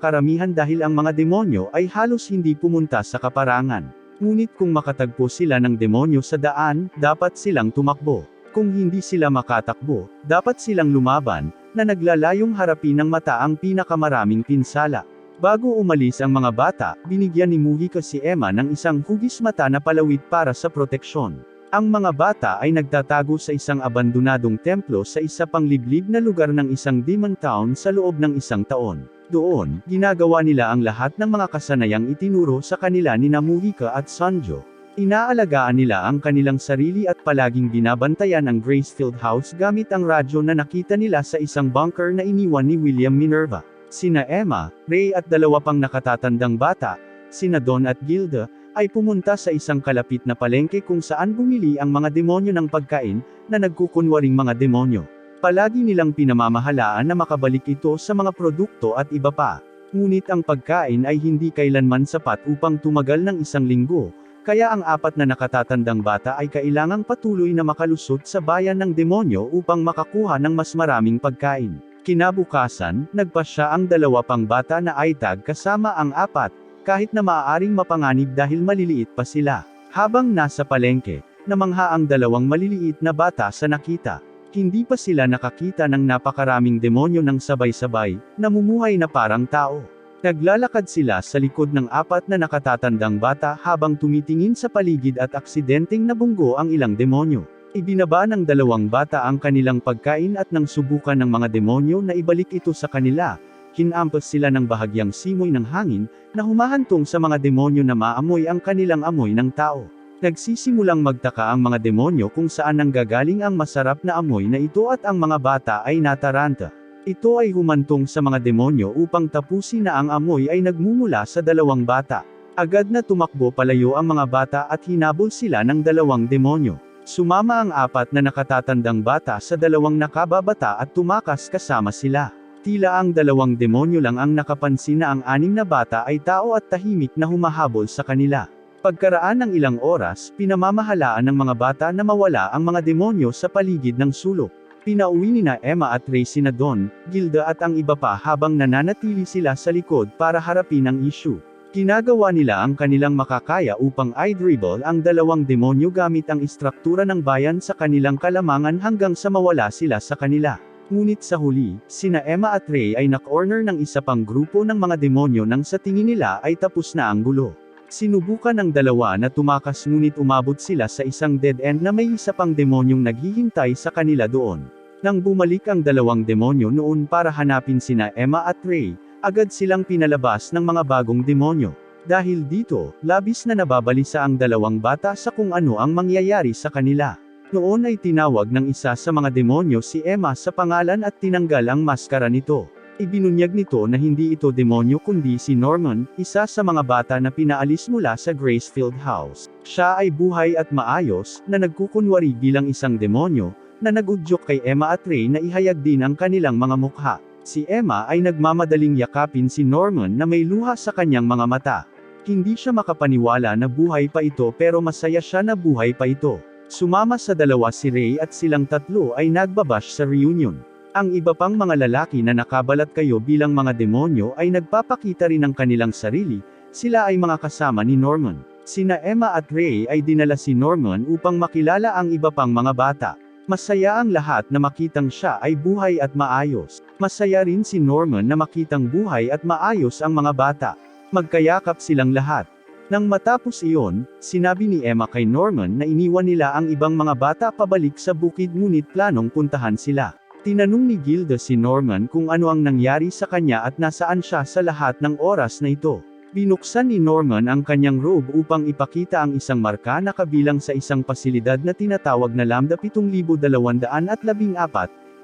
karamihan dahil ang mga demonyo ay halos hindi pumunta sa kaparangan. Ngunit kung makatagpo sila ng demonyo sa daan, dapat silang tumakbo. Kung hindi sila makatakbo, dapat silang lumaban, na naglalayong harapin ng mata ang pinakamaraming pinsala. Bago umalis ang mga bata, binigyan ni Muhika si Emma ng isang hugis mata na palawit para sa proteksyon. Ang mga bata ay nagtatago sa isang abandonadong templo sa isa pang liblib na lugar ng isang demon town sa loob ng isang taon. Doon, ginagawa nila ang lahat ng mga kasanayang itinuro sa kanila ni Namuhika at Sanjo. Inaalagaan nila ang kanilang sarili at palaging binabantayan ang Gracefield House gamit ang radyo na nakita nila sa isang bunker na iniwan ni William Minerva. Sina Emma, Ray at dalawa pang nakatatandang bata, sina Don at Gilda, ay pumunta sa isang kalapit na palengke kung saan bumili ang mga demonyo ng pagkain, na nagkukunwaring mga demonyo. Palagi nilang pinamamahalaan na makabalik ito sa mga produkto at iba pa. Ngunit ang pagkain ay hindi kailanman sapat upang tumagal ng isang linggo, kaya ang apat na nakatatandang bata ay kailangang patuloy na makalusot sa bayan ng demonyo upang makakuha ng mas maraming pagkain. Kinabukasan, nagpasya ang dalawa pang bata na Aitag kasama ang apat, kahit na maaaring mapanganib dahil maliliit pa sila. Habang nasa palengke, namangha ang dalawang maliliit na bata sa nakita. Hindi pa sila nakakita ng napakaraming demonyo ng sabay-sabay, namumuhay na parang tao. Naglalakad sila sa likod ng apat na nakatatandang bata habang tumitingin sa paligid at aksidenteng nabunggo ang ilang demonyo. Ibinaba ng dalawang bata ang kanilang pagkain at nang subukan ng mga demonyo na ibalik ito sa kanila, kinampas sila ng bahagyang simoy ng hangin, na humahantong sa mga demonyo na maamoy ang kanilang amoy ng tao. Nagsisimulang magtaka ang mga demonyo kung saan nanggagaling ang masarap na amoy na ito at ang mga bata ay nataranta. Ito ay humantong sa mga demonyo upang tapusin na ang amoy ay nagmumula sa dalawang bata. Agad na tumakbo palayo ang mga bata at hinabol sila ng dalawang demonyo. Sumama ang apat na nakatatandang bata sa dalawang nakababata at tumakas kasama sila. Tila ang dalawang demonyo lang ang nakapansin na ang anim na bata ay tao at tahimik na humahabol sa kanila. Pagkaraan ng ilang oras, pinamamahalaan ng mga bata na mawala ang mga demonyo sa paligid ng sulok. Pinauwi ni na Emma at Ray sina Don, Gilda at ang iba pa habang nananatili sila sa likod para harapin ang issue. Ginagawa nila ang kanilang makakaya upang i-dribble ang dalawang demonyo gamit ang istruktura ng bayan sa kanilang kalamangan hanggang sa mawala sila sa kanila. Ngunit sa huli, sina Emma at Ray ay na-corner ng isa pang grupo ng mga demonyo nang sa tingin nila ay tapos na ang gulo. Sinubukan ng dalawa na tumakas ngunit umabot sila sa isang dead end na may isa pang demonyong naghihintay sa kanila doon. Nang bumalik ang dalawang demonyo noon para hanapin sina Emma at Ray, agad silang pinalabas ng mga bagong demonyo. Dahil dito, labis na nababalisa ang dalawang bata sa kung ano ang mangyayari sa kanila. Noon ay tinawag ng isa sa mga demonyo si Emma sa pangalan at tinanggal ang maskara nito. Ibinunyag nito na hindi ito demonyo kundi si Norman, isa sa mga bata na pinaalis mula sa Gracefield House. Siya ay buhay at maayos, na nagkukunwari bilang isang demonyo, na nagudyok kay Emma at Ray na ihayag din ang kanilang mga mukha. Si Emma ay nagmamadaling yakapin si Norman na may luha sa kanyang mga mata. Hindi siya makapaniwala na buhay pa ito pero masaya siya na buhay pa ito. Sumama sa dalawa si Ray at silang tatlo ay nagbabash sa reunion. Ang iba pang mga lalaki na nakabalat kayo bilang mga demonyo ay nagpapakita rin ng kanilang sarili, sila ay mga kasama ni Norman. Sina Emma at Ray ay dinala si Norman upang makilala ang iba pang mga bata. Masaya ang lahat na makitang siya ay buhay at maayos. Masaya rin si Norman na makitang buhay at maayos ang mga bata. Magkayakap silang lahat. Nang matapos iyon, sinabi ni Emma kay Norman na iniwan nila ang ibang mga bata pabalik sa bukid ngunit planong puntahan sila. Tinanong ni Gilda si Norman kung ano ang nangyari sa kanya at nasaan siya sa lahat ng oras na ito. Binuksan ni Norman ang kanyang robe upang ipakita ang isang marka na kabilang sa isang pasilidad na tinatawag na Lambda 7214,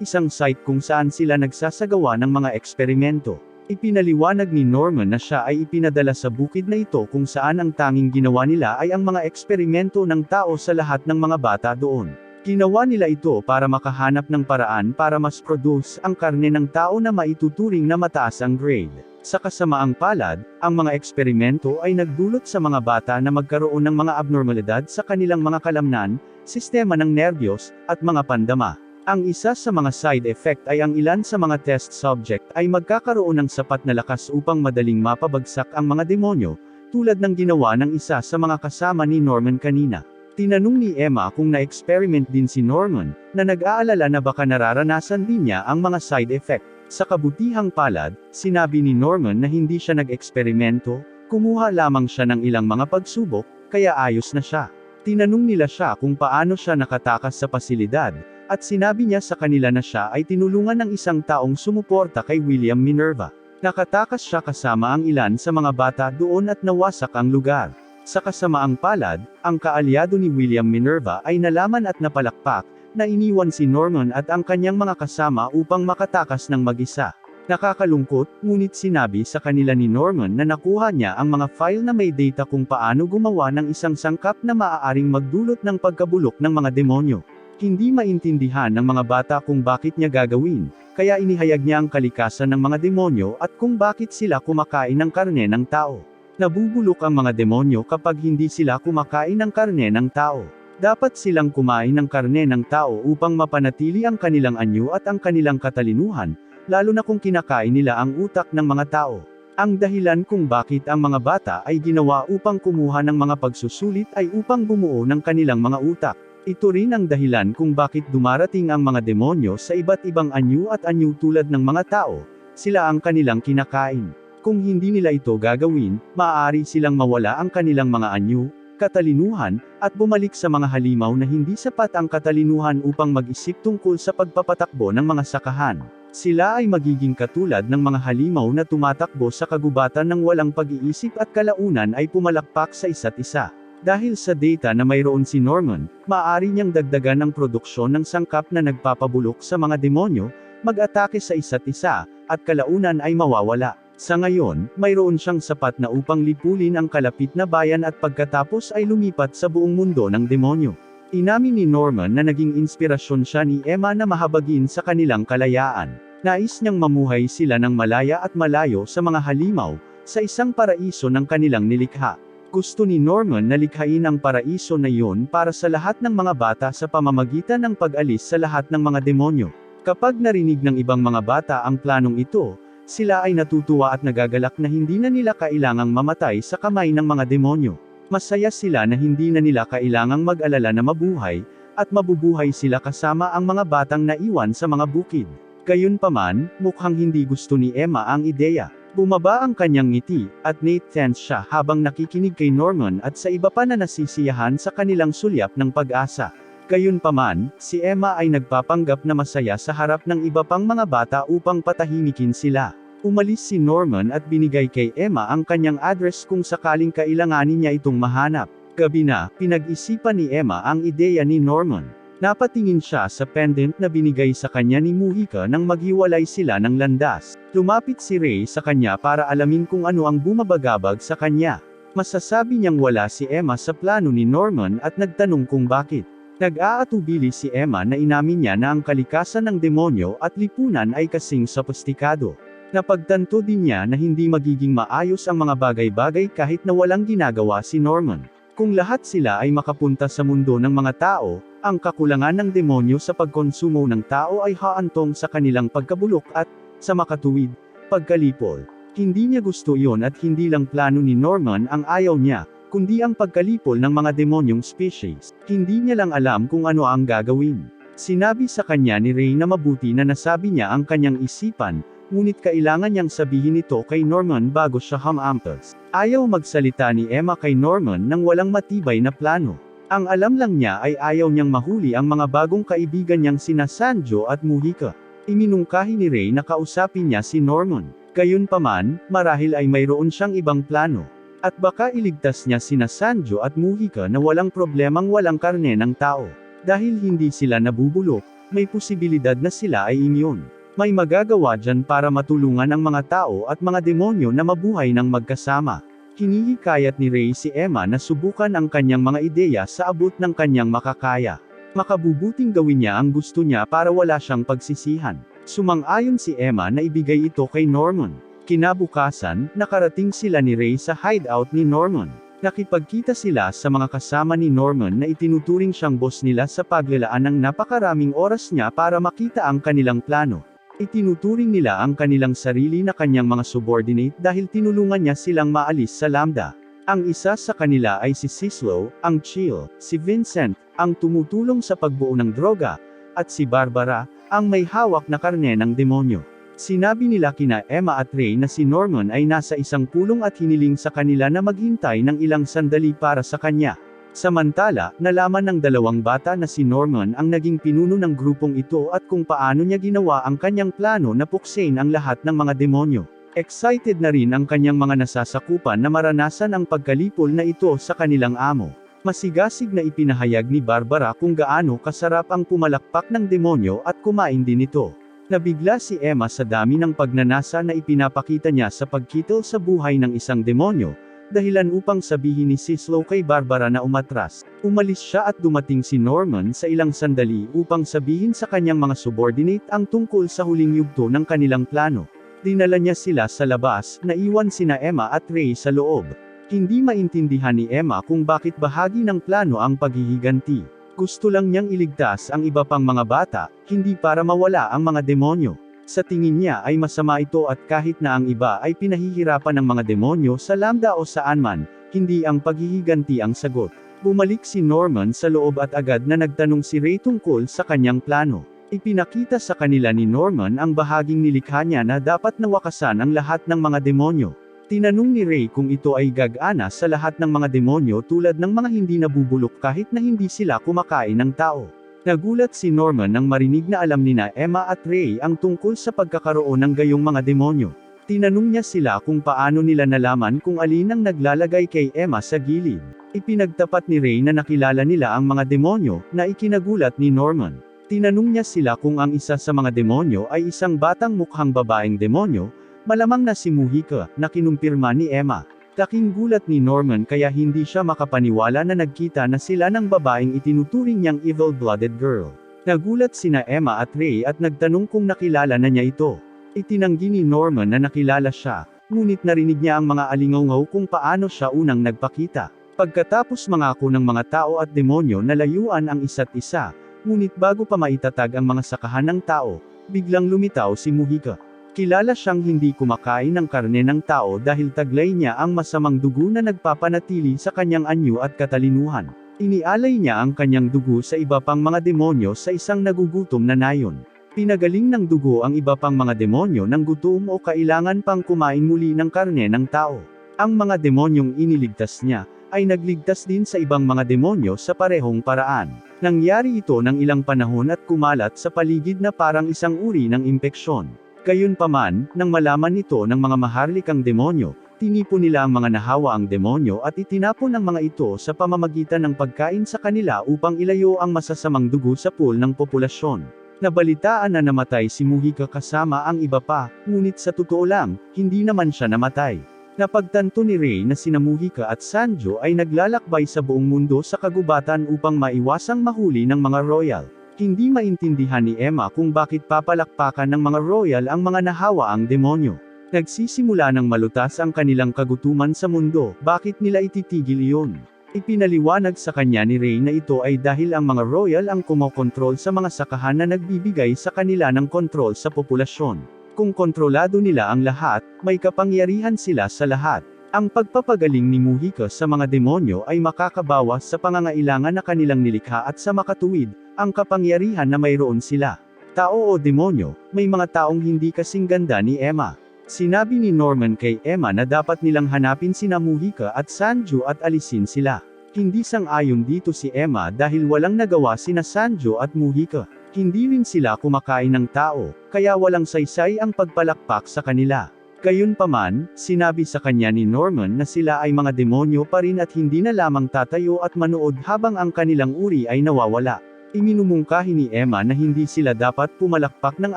isang site kung saan sila nagsasagawa ng mga eksperimento. Ipinaliwanag ni Norman na siya ay ipinadala sa bukid na ito kung saan ang tanging ginawa nila ay ang mga eksperimento ng tao sa lahat ng mga bata doon. Ginawa nila ito para makahanap ng paraan para mas produce ang karne ng tao na maituturing na mataas ang grade. Sa kasamaang palad, ang mga eksperimento ay nagdulot sa mga bata na magkaroon ng mga abnormalidad sa kanilang mga kalamnan, sistema ng nerbiyos, at mga pandama. Ang isa sa mga side effect ay ang ilan sa mga test subject ay magkakaroon ng sapat na lakas upang madaling mapabagsak ang mga demonyo, tulad ng ginawa ng isa sa mga kasama ni Norman kanina. Tinanong ni Emma kung na-experiment din si Norman, na nag-aalala na baka nararanasan din niya ang mga side effect. Sa kabutihang palad, sinabi ni Norman na hindi siya nag-eksperimento, kumuha lamang siya ng ilang mga pagsubok, kaya ayos na siya. Tinanong nila siya kung paano siya nakatakas sa pasilidad, at sinabi niya sa kanila na siya ay tinulungan ng isang taong sumuporta kay William Minerva. Nakatakas siya kasama ang ilan sa mga bata doon at nawasak ang lugar. Sa kasamaang palad, ang kaalyado ni William Minerva ay nalaman at napalakpak, na iniwan si Norman at ang kanyang mga kasama upang makatakas ng mag-isa. Nakakalungkot, ngunit sinabi sa kanila ni Norman na nakuha niya ang mga file na may data kung paano gumawa ng isang sangkap na maaaring magdulot ng pagkabulok ng mga demonyo. Hindi maintindihan ng mga bata kung bakit niya gagawin, kaya inihayag niya ang kalikasan ng mga demonyo at kung bakit sila kumakain ng karne ng tao. Nabubulok ang mga demonyo kapag hindi sila kumakain ng karne ng tao. Dapat silang kumain ng karne ng tao upang mapanatili ang kanilang anyo at ang kanilang katalinuhan, lalo na kung kinakain nila ang utak ng mga tao. Ang dahilan kung bakit ang mga bata ay ginawa upang kumuha ng mga pagsusulit ay upang bumuo ng kanilang mga utak. Ito rin ang dahilan kung bakit dumarating ang mga demonyo sa iba't ibang anyo at anyo tulad ng mga tao, sila ang kanilang kinakain. Kung hindi nila ito gagawin, maaari silang mawala ang kanilang mga anyo, katalinuhan, at bumalik sa mga halimaw na hindi sapat ang katalinuhan upang mag-isip tungkol sa pagpapatakbo ng mga sakahan. Sila ay magiging katulad ng mga halimaw na tumatakbo sa kagubatan ng walang pag-iisip at kalaunan ay pumalakpak sa isa't isa. Dahil sa data na mayroon si Norman, maaari niyang dagdagan ang produksyon ng sangkap na nagpapabulok sa mga demonyo, mag-atake sa isa't isa, at kalaunan ay mawawala. Sa ngayon, mayroon siyang sapat na upang lipulin ang kalapit na bayan at pagkatapos ay lumipat sa buong mundo ng demonyo. Inamin ni Norman na naging inspirasyon siya ni Emma na mahabagin sa kanilang kalayaan. Nais niyang mamuhay sila ng malaya at malayo sa mga halimaw, sa isang paraiso ng kanilang nilikha. Gusto ni Norman na likhain ang paraiso na iyon para sa lahat ng mga bata sa pamamagitan ng pag-alis sa lahat ng mga demonyo. Kapag narinig ng ibang mga bata ang planong ito, sila ay natutuwa at nagagalak na hindi na nila kailangang mamatay sa kamay ng mga demonyo. Masaya sila na hindi na nila kailangang mag-alala na mabuhay, at mabubuhay sila kasama ang mga batang naiwan sa mga bukid. Gayunpaman, mukhang hindi gusto ni Emma ang ideya. Bumaba ang kanyang ngiti, at nate-tense siya habang nakikinig kay Norman at sa iba pa na nasisiyahan sa kanilang sulyap ng pag-asa. Gayunpaman, si Emma ay nagpapanggap na masaya sa harap ng iba pang mga bata upang patahimikin sila. Umalis si Norman at binigay kay Emma ang kanyang address kung sakaling kailanganin niya itong mahanap. Gabi na, pinag-isipan ni Emma ang ideya ni Norman. Napatingin siya sa pendant na binigay sa kanya ni Muhika nang maghiwalay sila ng landas. Lumapit si Ray sa kanya para alamin kung ano ang bumabagabag sa kanya. Masasabi niyang wala si Emma sa plano ni Norman at nagtanong kung bakit. Nag-aatubili si Emma na inamin niya na ang kalikasan ng demonyo at lipunan ay kasing sophisticado. Napagtanto din niya na hindi magiging maayos ang mga bagay-bagay kahit na walang ginagawa si Norman. Kung lahat sila ay makapunta sa mundo ng mga tao, ang kakulangan ng demonyo sa pagkonsumo ng tao ay haantong sa kanilang pagkabulok at, sa makatuwid, pagkalipol. Hindi niya gusto iyon at hindi lang plano ni Norman ang ayaw niya, kundi ang pagkalipol ng mga demonyong species. Hindi niya lang alam kung ano ang gagawin. Sinabi sa kanya ni Ray na mabuti na nasabi niya ang kanyang isipan, ngunit kailangan niyang sabihin ito kay Norman bago siya humampas. Ayaw magsalita ni Emma kay Norman nang walang matibay na plano. Ang alam lang niya ay ayaw niyang mahuli ang mga bagong kaibigan niyang sina Sanjo at Muhika. Iminungkahi ni Ray na kausapin niya si Norman. Gayunpaman, marahil ay mayroon siyang ibang plano. At baka iligtas niya sina Sanjo at Muhika na walang problemang walang karne ng tao. Dahil hindi sila nabubulok, may posibilidad na sila ay immune. May magagawa dyan para matulungan ang mga tao at mga demonyo na mabuhay ng magkasama. Hinihikayat ni Ray si Emma na subukan ang kanyang mga ideya sa abot ng kanyang makakaya. Makabubuting gawin niya ang gusto niya para wala siyang pagsisihan. Sumang-ayon si Emma na ibigay ito kay Norman. Kinabukasan, nakarating sila ni Ray sa hideout ni Norman. Nakipagkita sila sa mga kasama ni Norman na itinuturing siyang boss nila sa paglalaan ng napakaraming oras niya para makita ang kanilang plano. Itinuturing nila ang kanilang sarili na kanyang mga subordinate dahil tinulungan niya silang maalis sa Lambda. Ang isa sa kanila ay si Sislo, ang chill, si Vincent, ang tumutulong sa pagbuo ng droga, at si Barbara, ang may hawak na karne ng demonyo. Sinabi nila kina Emma at Ray na si Norman ay nasa isang pulong at hiniling sa kanila na maghintay ng ilang sandali para sa kanya. Samantala, nalaman ng dalawang bata na si Norman ang naging pinuno ng grupong ito at kung paano niya ginawa ang kanyang plano na puksain ang lahat ng mga demonyo. Excited na rin ang kanyang mga nasasakupan na maranasan ang pagkalipol na ito sa kanilang amo. Masigasig na ipinahayag ni Barbara kung gaano kasarap ang pumalakpak ng demonyo at kumain din ito. Nabigla si Emma sa dami ng pagnanasa na ipinapakita niya sa pagkitol sa buhay ng isang demonyo, dahilan upang sabihin ni Sislo kay Barbara na umatras. Umalis siya at dumating si Norman sa ilang sandali upang sabihin sa kanyang mga subordinate ang tungkol sa huling yugto ng kanilang plano. Dinala niya sila sa labas, naiwan sina Emma at Ray sa loob. Hindi maintindihan ni Emma kung bakit bahagi ng plano ang paghihiganti. Gusto lang niyang iligtas ang iba pang mga bata, hindi para mawala ang mga demonyo. Sa tingin niya ay masama ito at kahit na ang iba ay pinahihirapan ng mga demonyo sa Lambda o saan man, hindi ang paghihiganti ang sagot. Bumalik si Norman sa loob at agad na nagtanong si Ray tungkol sa kanyang plano. Ipinakita sa kanila ni Norman ang bahaging nilikha niya na dapat nawakasan ang lahat ng mga demonyo. Tinanong ni Ray kung ito ay gagana sa lahat ng mga demonyo tulad ng mga hindi nabubulok kahit na hindi sila kumakain ng tao. Nagulat si Norman nang marinig na alam nina Emma at Ray ang tungkol sa pagkakaroon ng gayong mga demonyo. Tinanong niya sila kung paano nila nalaman kung alin ang naglalagay kay Emma sa gilid. Ipinagtapat ni Ray na nakilala nila ang mga demonyo, na ikinagulat ni Norman. Tinanong niya sila kung ang isa sa mga demonyo ay isang batang mukhang babaeng demonyo, malamang na si Mujica, na kinumpirma ni Emma. Laking gulat ni Norman kaya hindi siya makapaniwala na nagkita na sila ng babaeng itinuturing niyang evil-blooded girl. Nagulat sina Emma at Ray at nagtanong kung nakilala na niya ito. Itinanggi ni Norman na nakilala siya, ngunit narinig niya ang mga alingaw kung paano siya unang nagpakita. Pagkatapos mangako ng mga tao at demonyo na layuan ang isa't isa, ngunit bago pa maitatag ang mga sakahan ng tao, biglang lumitaw si Mujica. Kilala siyang hindi kumakain ng karne ng tao dahil taglay niya ang masamang dugo na nagpapanatili sa kanyang anyo at katalinuhan. Inialay niya ang kanyang dugo sa iba pang mga demonyo sa isang nagugutom na nayon. Pinagaling ng dugo ang iba pang mga demonyo ng gutom o kailangan pang kumain muli ng karne ng tao. Ang mga demonyong iniligtas niya, ay nagligtas din sa ibang mga demonyo sa parehong paraan. Nangyari ito ng ilang panahon at kumalat sa paligid na parang isang uri ng impeksyon. Gayunpaman, nang malaman nito ng mga maharlikang demonyo, tinipon nila ang mga nahawaang demonyo at itinapon ang mga ito sa pamamagitan ng pagkain sa kanila upang ilayo ang masasamang dugo sa pool ng populasyon. Nabalitaan na namatay si Mujica kasama ang iba pa, ngunit sa totoo lang, hindi naman siya namatay. Napagtanto ni Ray na sina Mujica at Sanjo ay naglalakbay sa buong mundo sa kagubatan upang maiwasang mahuli ng mga royal. Hindi maintindihan ni Emma kung bakit papalakpakan ng mga royal ang mga nahawaang demonyo. Nagsisimula ng malutas ang kanilang kagutuman sa mundo, bakit nila ititigil iyon? Ipinaliwanag sa kanya ni Ray na ito ay dahil ang mga royal ang kumokontrol sa mga sakahan na nagbibigay sa kanila ng kontrol sa populasyon. Kung kontrolado nila ang lahat, may kapangyarihan sila sa lahat. Ang pagpapagaling ni Mujica sa mga demonyo ay makakabawas sa pangangailangan na kanilang nilikha at sa makatuwid, ang kapangyarihan na mayroon sila. Tao o demonyo, may mga taong hindi kasing ganda ni Emma. Sinabi ni Norman kay Emma na dapat nilang hanapin sina Mujica at Sanjo at alisin sila. Hindi sang-ayon dito si Emma dahil walang nagawa sina Sanjo at Mujica. Hindi rin sila kumakain ng tao, kaya walang saysay ang pagpalakpak sa kanila. Gayunpaman, sinabi sa kanya ni Norman na sila ay mga demonyo pa rin at hindi na lamang tatayo at manood habang ang kanilang uri ay nawawala. Iminumungkahi ni Emma na hindi sila dapat pumalakpak ng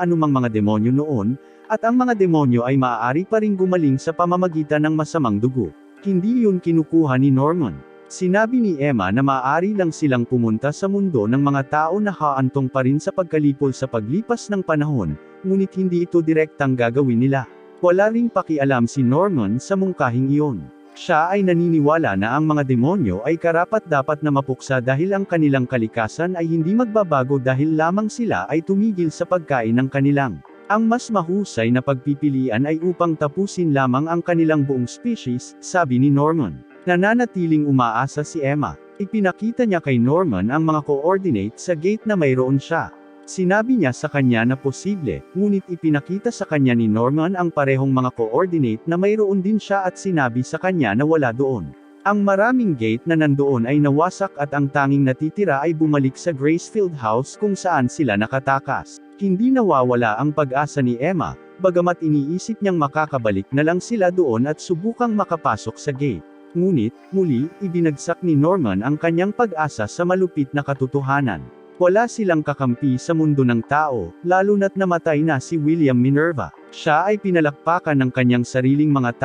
anumang mga demonyo noon, at ang mga demonyo ay maaari pa ring gumaling sa pamamagitan ng masamang dugo. Hindi yun kinukuha ni Norman. Sinabi ni Emma na maaari lang silang pumunta sa mundo ng mga tao na haantong pa rin sa pagkalipol sa paglipas ng panahon, ngunit hindi ito direktang gagawin nila. Wala ring pakialam si Norman sa mungkahing iyon. Siya ay naniniwala na ang mga demonyo ay karapat-dapat na mapuksa dahil ang kanilang kalikasan ay hindi magbabago dahil lamang sila ay tumigil sa pagkain ng kanilang. Ang mas mahusay na pagpipilian ay upang tapusin lamang ang kanilang buong species, sabi ni Norman. Nananatiling umaasa si Emma. Ipinakita niya kay Norman ang mga coordinate sa gate na mayroon siya. Sinabi niya sa kanya na posible, ngunit ipinakita sa kanya ni Norman ang parehong mga coordinate na mayroon din siya at sinabi sa kanya na wala doon. Ang maraming gate na nandoon ay nawasak at ang tanging natitira ay bumalik sa Gracefield House kung saan sila nakatakas. Hindi nawawala ang pag-asa ni Emma, bagamat iniisip niyang makakabalik na lang sila doon at subukang makapasok sa gate. Ngunit, muli, ibinagsak ni Norman ang kanyang pag-asa sa malupit na katotohanan. Wala silang kakampi sa mundo ng tao, lalo na't namatay na si William Minerva. Siya ay pinalakpakan ng kanyang sariling mga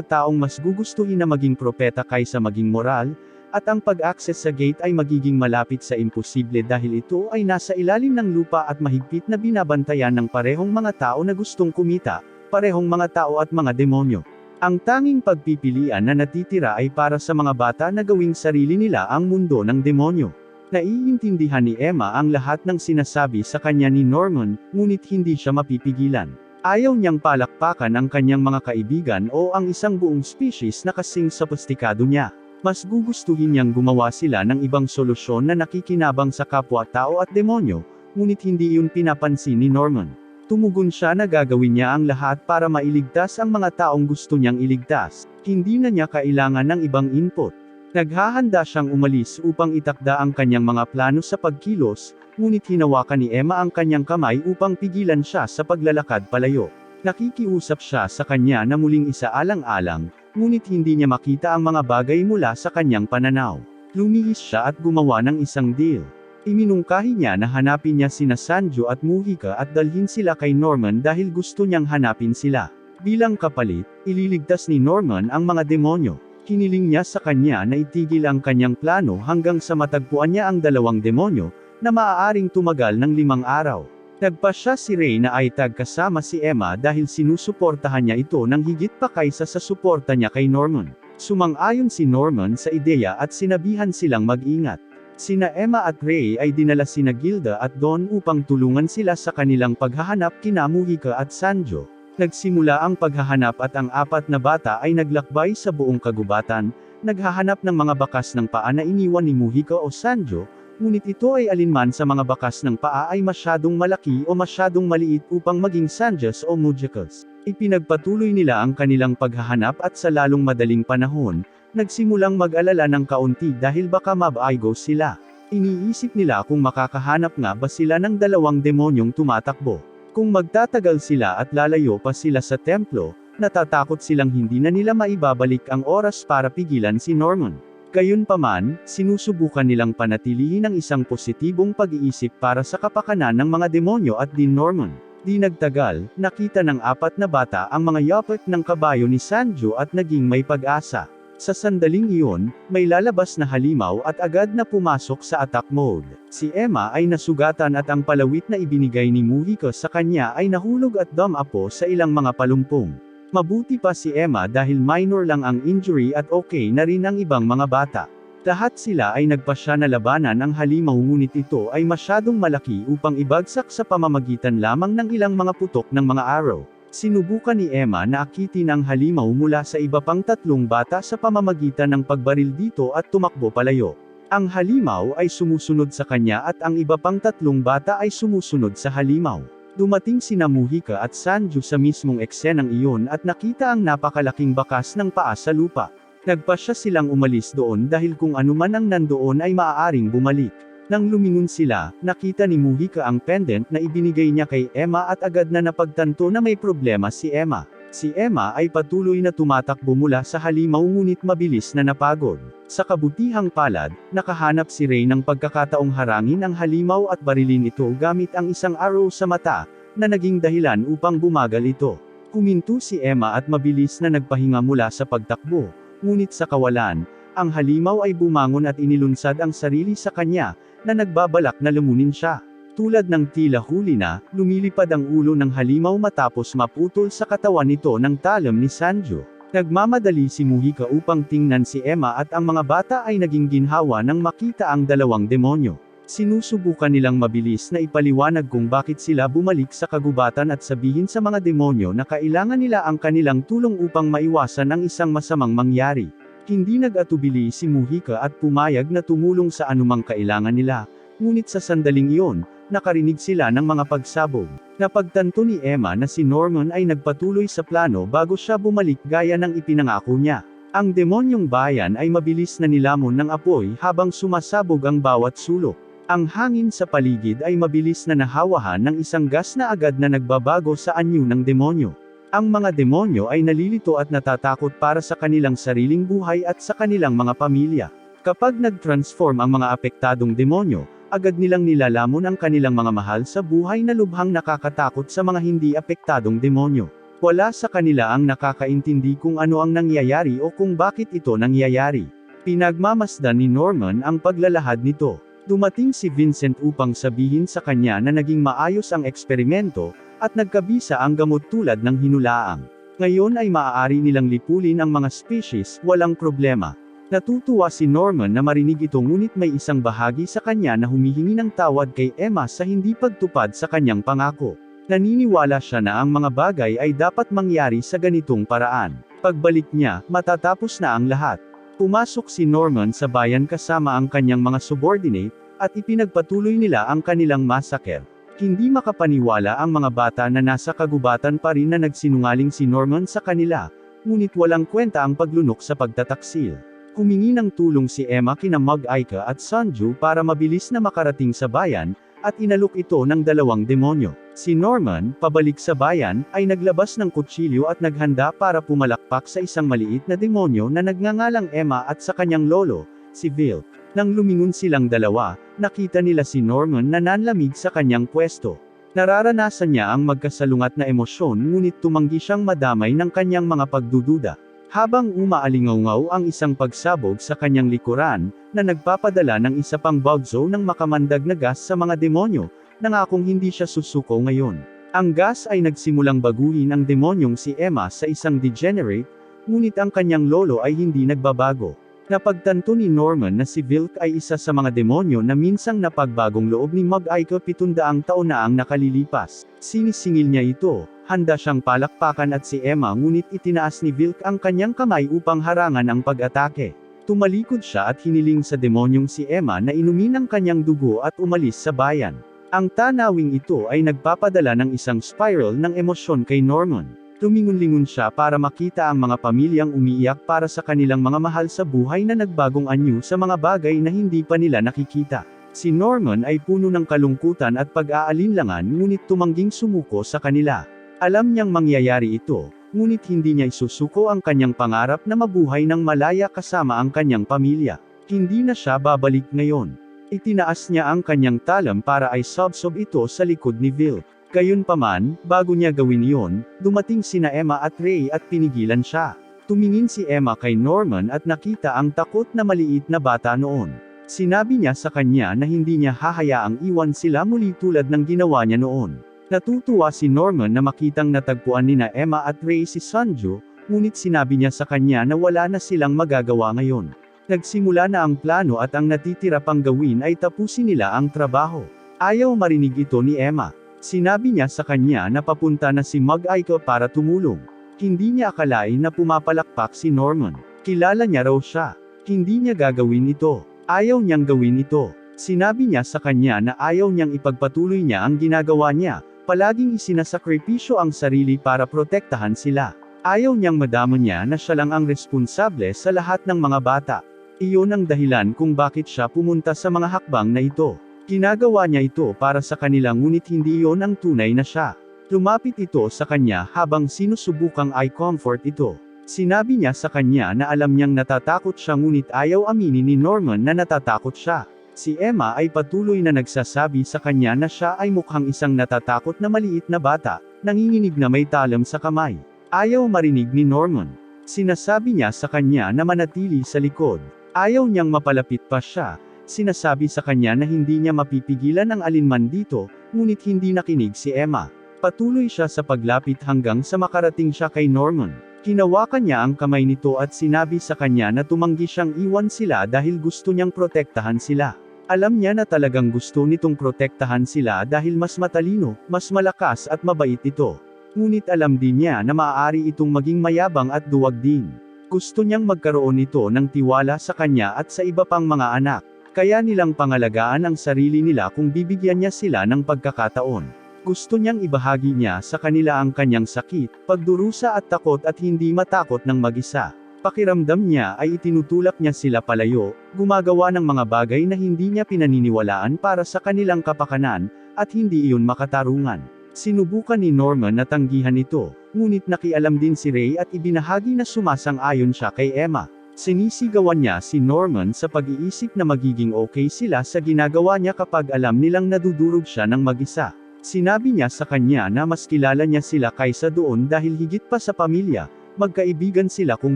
taong mas gugustuhin na maging propeta kaysa maging moral, at ang pag-access sa gate ay magiging malapit sa imposible dahil ito ay nasa ilalim ng lupa at mahigpit na binabantayan ng parehong mga tao na gustong kumita, parehong mga tao at mga demonyo. Ang tanging pagpipilian na natitira ay para sa mga bata na gawing sarili nila ang mundo ng demonyo. Naiintindihan ni Emma ang lahat ng sinasabi sa kanya ni Norman, ngunit hindi siya mapipigilan. Ayaw niyang palakpakan ang kanyang mga kaibigan o ang isang buong species na kasing sophisticado niya. Mas gugustuhin niyang gumawa sila ng ibang solusyon na nakikinabang sa kapwa-tao at demonyo, ngunit hindi iyon pinapansin ni Norman. Tumugon siya na gagawin niya ang lahat para mailigtas ang mga taong gusto niyang iligtas. Hindi na niya kailangan ng ibang input. Naghahanda siyang umalis upang itakda ang kanyang mga plano sa pagkilos, ngunit hinawakan ni Emma ang kanyang kamay upang pigilan siya sa paglalakad palayo. Nakikiusap siya sa kanya na muling isaalang-alang, ngunit hindi niya makita ang mga bagay mula sa kanyang pananaw. Lumihis siya at gumawa ng isang deal. Iminungkahi niya na hanapin niya sina Sanjo at Muhika at dalhin sila kay Norman dahil gusto niyang hanapin sila. Bilang kapalit, ililigtas ni Norman ang mga demonyo. Hiniling niya sa kanya na itigil ang kanyang plano hanggang sa matagpuan niya ang dalawang demonyo, na maaaring tumagal ng 5 araw. Nagpasya si Ray na aitag kasama si Emma dahil sinusuportahan niya ito ng higit pa kaysa sa suporta niya kay Norman. Sumang-ayon si Norman sa ideya at sinabihan silang mag-ingat. Sina Emma at Ray ay dinala sina Gilda at Don upang tulungan sila sa kanilang paghahanap kina Muhika at Sanjo. Nagsimula ang paghahanap at ang 4 na bata ay naglakbay sa buong kagubatan, naghahanap ng mga bakas ng paa na iniwan ni Muhika o Sanjo, ngunit ito ay alinman sa mga bakas ng paa ay masyadong malaki o masyadong maliit upang maging Sanjas o Mujicas. Ipinagpatuloy nila ang kanilang paghahanap at sa lalong madaling panahon, nagsimulang mag-alala ng kaunti dahil baka mabaigo sila. Iniisip nila kung makakahanap nga ba sila ng 2 demonyong tumatakbo. Kung magtatagal sila at lalayo pa sila sa templo, natatakot silang hindi na nila maibabalik ang oras para pigilan si Norman. Gayunpaman, sinusubukan nilang panatilihin ang isang positibong pag-iisip para sa kapakanan ng mga demonyo at din Norman. Di nagtagal, nakita ng 4 na bata ang mga yapet ng kabayo ni Sanjo at naging may pag-asa. Sa sandaling iyon, may lalabas na halimaw at agad na pumasok sa attack mode. Si Emma ay nasugatan at ang palawit na ibinigay ni Muhika sa kanya ay nahulog at dumapo sa ilang mga palumpong. Mabuti pa si Emma dahil minor lang ang injury at okay na rin ang ibang mga bata. Lahat sila ay nagpasya na labanan ang halimaw ngunit ito ay masyadong malaki upang ibagsak sa pamamagitan lamang ng ilang mga putok ng mga arrow. Sinubukan ni Emma na akitin ang halimaw mula sa iba pang 3 bata sa pamamagitan ng pagbaril dito at tumakbo palayo. Ang halimaw ay sumusunod sa kanya at ang iba pang 3 bata ay sumusunod sa halimaw. Dumating sina Muhika at Sanjo sa mismong eksenang iyon at nakita ang napakalaking bakas ng paa sa lupa. Nagpasya silang umalis doon dahil kung anuman ang nandoon ay maaaring bumalik. Nang lumingon sila, nakita ni Muhika ang pendant na ibinigay niya kay Emma at agad na napagtanto na may problema si Emma. Si Emma ay patuloy na tumatakbo mula sa halimaw ngunit mabilis na napagod. Sa kabutihang palad, nakahanap si Ray ng pagkakataong harangin ang halimaw at barilin ito gamit ang isang arrow sa mata, na naging dahilan upang bumagal ito. Huminto si Emma at mabilis na nagpahinga mula sa pagtakbo, ngunit sa kawalan, ang halimaw ay bumangon at inilunsad ang sarili sa kanya, na nagbabalak na lumunin siya. Tulad ng tila huli na, lumilipad ang ulo ng halimaw matapos maputol sa katawan nito ng talam ni Sanjo. Nagmamadali si Muhika upang tingnan si Emma at ang mga bata ay naging ginhawa nang makita ang 2 demonyo. Sinusubukan nilang mabilis na ipaliwanag kung bakit sila bumalik sa kagubatan at sabihin sa mga demonyo na kailangan nila ang kanilang tulong upang maiwasan ang isang masamang mangyari. Hindi nag-atubili si Muhika at pumayag na tumulong sa anumang kailangan nila, ngunit sa sandaling iyon, nakarinig sila ng mga pagsabog. Napagtanto ni Emma na si Norman ay nagpatuloy sa plano bago siya bumalik gaya ng ipinangako niya. Ang demonyong bayan ay mabilis na nilamon ng apoy habang sumasabog ang bawat sulok. Ang hangin sa paligid ay mabilis na nahawahan ng isang gas na agad na nagbabago sa anyo ng demonyo. Ang mga demonyo ay nalilito at natatakot para sa kanilang sariling buhay at sa kanilang mga pamilya. Kapag nag-transform ang mga apektadong demonyo, agad nilang nilalamon ang kanilang mga mahal sa buhay na lubhang nakakatakot sa mga hindi apektadong demonyo. Wala sa kanila ang nakakaintindi kung ano ang nangyayari o kung bakit ito nangyayari. Pinagmamasdan ni Norman ang paglalahad nito. Dumating si Vincent upang sabihin sa kanya na naging maayos ang eksperimento, at nagkabisa ang gamot tulad ng hinulaang. Ngayon ay maaari nilang lipulin ang mga species, walang problema. Natutuwa si Norman na marinig ito ngunit may isang bahagi sa kanya na humihingi ng tawad kay Emma sa hindi pagtupad sa kanyang pangako. Naniniwala siya na ang mga bagay ay dapat mangyari sa ganitong paraan. Pagbalik niya, matatapos na ang lahat. Pumasok si Norman sa bayan kasama ang kanyang mga subordinate, at ipinagpatuloy nila ang kanilang massacre. Hindi makapaniwala ang mga bata na nasa kagubatan pa rin na nagsinungaling si Norman sa kanila, ngunit walang kwenta ang paglunok sa pagtataksil. Humingi ng tulong si Emma kina Mag-Aika at Sanju para mabilis na makarating sa bayan, at inalok ito ng dalawang demonyo. Si Norman, pabalik sa bayan, ay naglabas ng kutsilyo at naghanda para pumalakpak sa isang maliit na demonyo na nagngangalang Emma at sa kanyang lolo, si Vilk. Nang lumingon silang dalawa, nakita nila si Norman na nanlamig sa kanyang pwesto. Nararanasan niya ang magkasalungat na emosyon ngunit tumanggi siyang madamay ng kanyang mga pagdududa. Habang umaalingaw ang isang pagsabog sa kanyang likuran, na nagpapadala ng isa pang baudzo ng makamandag na gas sa mga demonyo, nangakong hindi siya susuko ngayon. Ang gas ay nagsimulang baguhin ang demonyong si Emma sa isang degenerate, ngunit ang kanyang lolo ay hindi nagbabago. Napagtanto ni Norman na si Vilk ay isa sa mga demonyo na minsang napagbagong loob ni Mag-Aika 700 taon na ang nakalilipas. Sinisingil niya ito, handa siyang palakpakan at si Emma ngunit itinaas ni Vilk ang kanyang kamay upang harangan ang pag-atake. Tumalikod siya at hiniling sa demonyong si Emma na inumin ang kanyang dugo at umalis sa bayan. Ang tanawing ito ay nagpapadala ng isang spiral ng emosyon kay Norman. Lumingon-lingon siya para makita ang mga pamilyang umiiyak para sa kanilang mga mahal sa buhay na nagbagong anyo sa mga bagay na hindi pa nila nakikita. Si Norman ay puno ng kalungkutan at pag-aalinlangan ngunit tumangging sumuko sa kanila. Alam niyang mangyayari ito, ngunit hindi niya isusuko ang kanyang pangarap na mabuhay ng malaya kasama ang kanyang pamilya. Hindi na siya babalik ngayon. Itinaas niya ang kanyang talam para ay sobsob ito sa likod ni Vilk. Gayunpaman, bago niya gawin iyon, dumating sina Emma at Ray at pinigilan siya. Tumingin si Emma kay Norman at nakita ang takot na maliit na bata noon. Sinabi niya sa kanya na hindi niya hahayaang iwan sila muli tulad ng ginawa niya noon. Natutuwa si Norman na makitang natagpuan nina Emma at Ray si Sanju, ngunit sinabi niya sa kanya na wala na silang magagawa ngayon. Nagsimula na ang plano at ang natitira pang gawin ay tapusin nila ang trabaho. Ayaw marinig ito ni Emma. Sinabi niya sa kanya na papunta na si Mag-Aika para tumulong. Hindi niya akalain na pumapalakpak si Norman. Kilala niya raw siya. Hindi niya gagawin ito. Ayaw niyang gawin ito. Sinabi niya sa kanya na ayaw niyang ipagpatuloy niya ang ginagawa niya, palaging isinasakripisyo ang sarili para protektahan sila. Ayaw niyang madama niya na siya lang ang responsable sa lahat ng mga bata. Iyon ang dahilan kung bakit siya pumunta sa mga hakbang na ito. Ginagawa niya ito para sa kanila ngunit hindi iyon ang tunay na siya. Lumapit ito sa kanya habang sinusubukang i-comfort ito. Sinabi niya sa kanya na alam niyang natatakot siya ngunit ayaw aminin ni Norman na natatakot siya. Si Emma ay patuloy na nagsasabi sa kanya na siya ay mukhang isang natatakot na maliit na bata, nanginginig na may talam sa kamay. Ayaw marinig ni Norman. Sinasabi niya sa kanya na manatili sa likod. Ayaw niyang mapalapit pa siya. Sinasabi sa kanya na hindi niya mapipigilan ang alinman dito, ngunit hindi nakinig si Emma. Patuloy siya sa paglapit hanggang sa makarating siya kay Norman. Hinawakan niya ang kamay nito at sinabi sa kanya na tumanggi siyang iwan sila dahil gusto niyang protektahan sila. Alam niya na talagang gusto nitong protektahan sila dahil mas matalino, mas malakas at mabait ito. Ngunit alam din niya na maaari itong maging mayabang at duwag din. Gusto niyang magkaroon nito ng tiwala sa kanya at sa iba pang mga anak. Kaya nilang pangalagaan ang sarili nila kung bibigyan niya sila ng pagkakataon. Gusto niyang ibahagi niya sa kanila ang kanyang sakit, pagdurusa at takot at hindi matakot ng mag-isa. Pakiramdam niya ay itinutulak niya sila palayo, gumagawa ng mga bagay na hindi niya pinaniniwalaan para sa kanilang kapakanan, at hindi iyon makatarungan. Sinubukan ni Norman na tanggihan ito, ngunit nakialam din si Ray at ibinahagi na sumasang-ayon siya kay Emma. Sinisigawan niya si Norman sa pag-iisip na magiging okay sila sa ginagawa niya kapag alam nilang nadudurog siya ng mag-isa. Sinabi niya sa kanya na mas kilala niya sila kaysa doon dahil higit pa sa pamilya, magkaibigan sila kung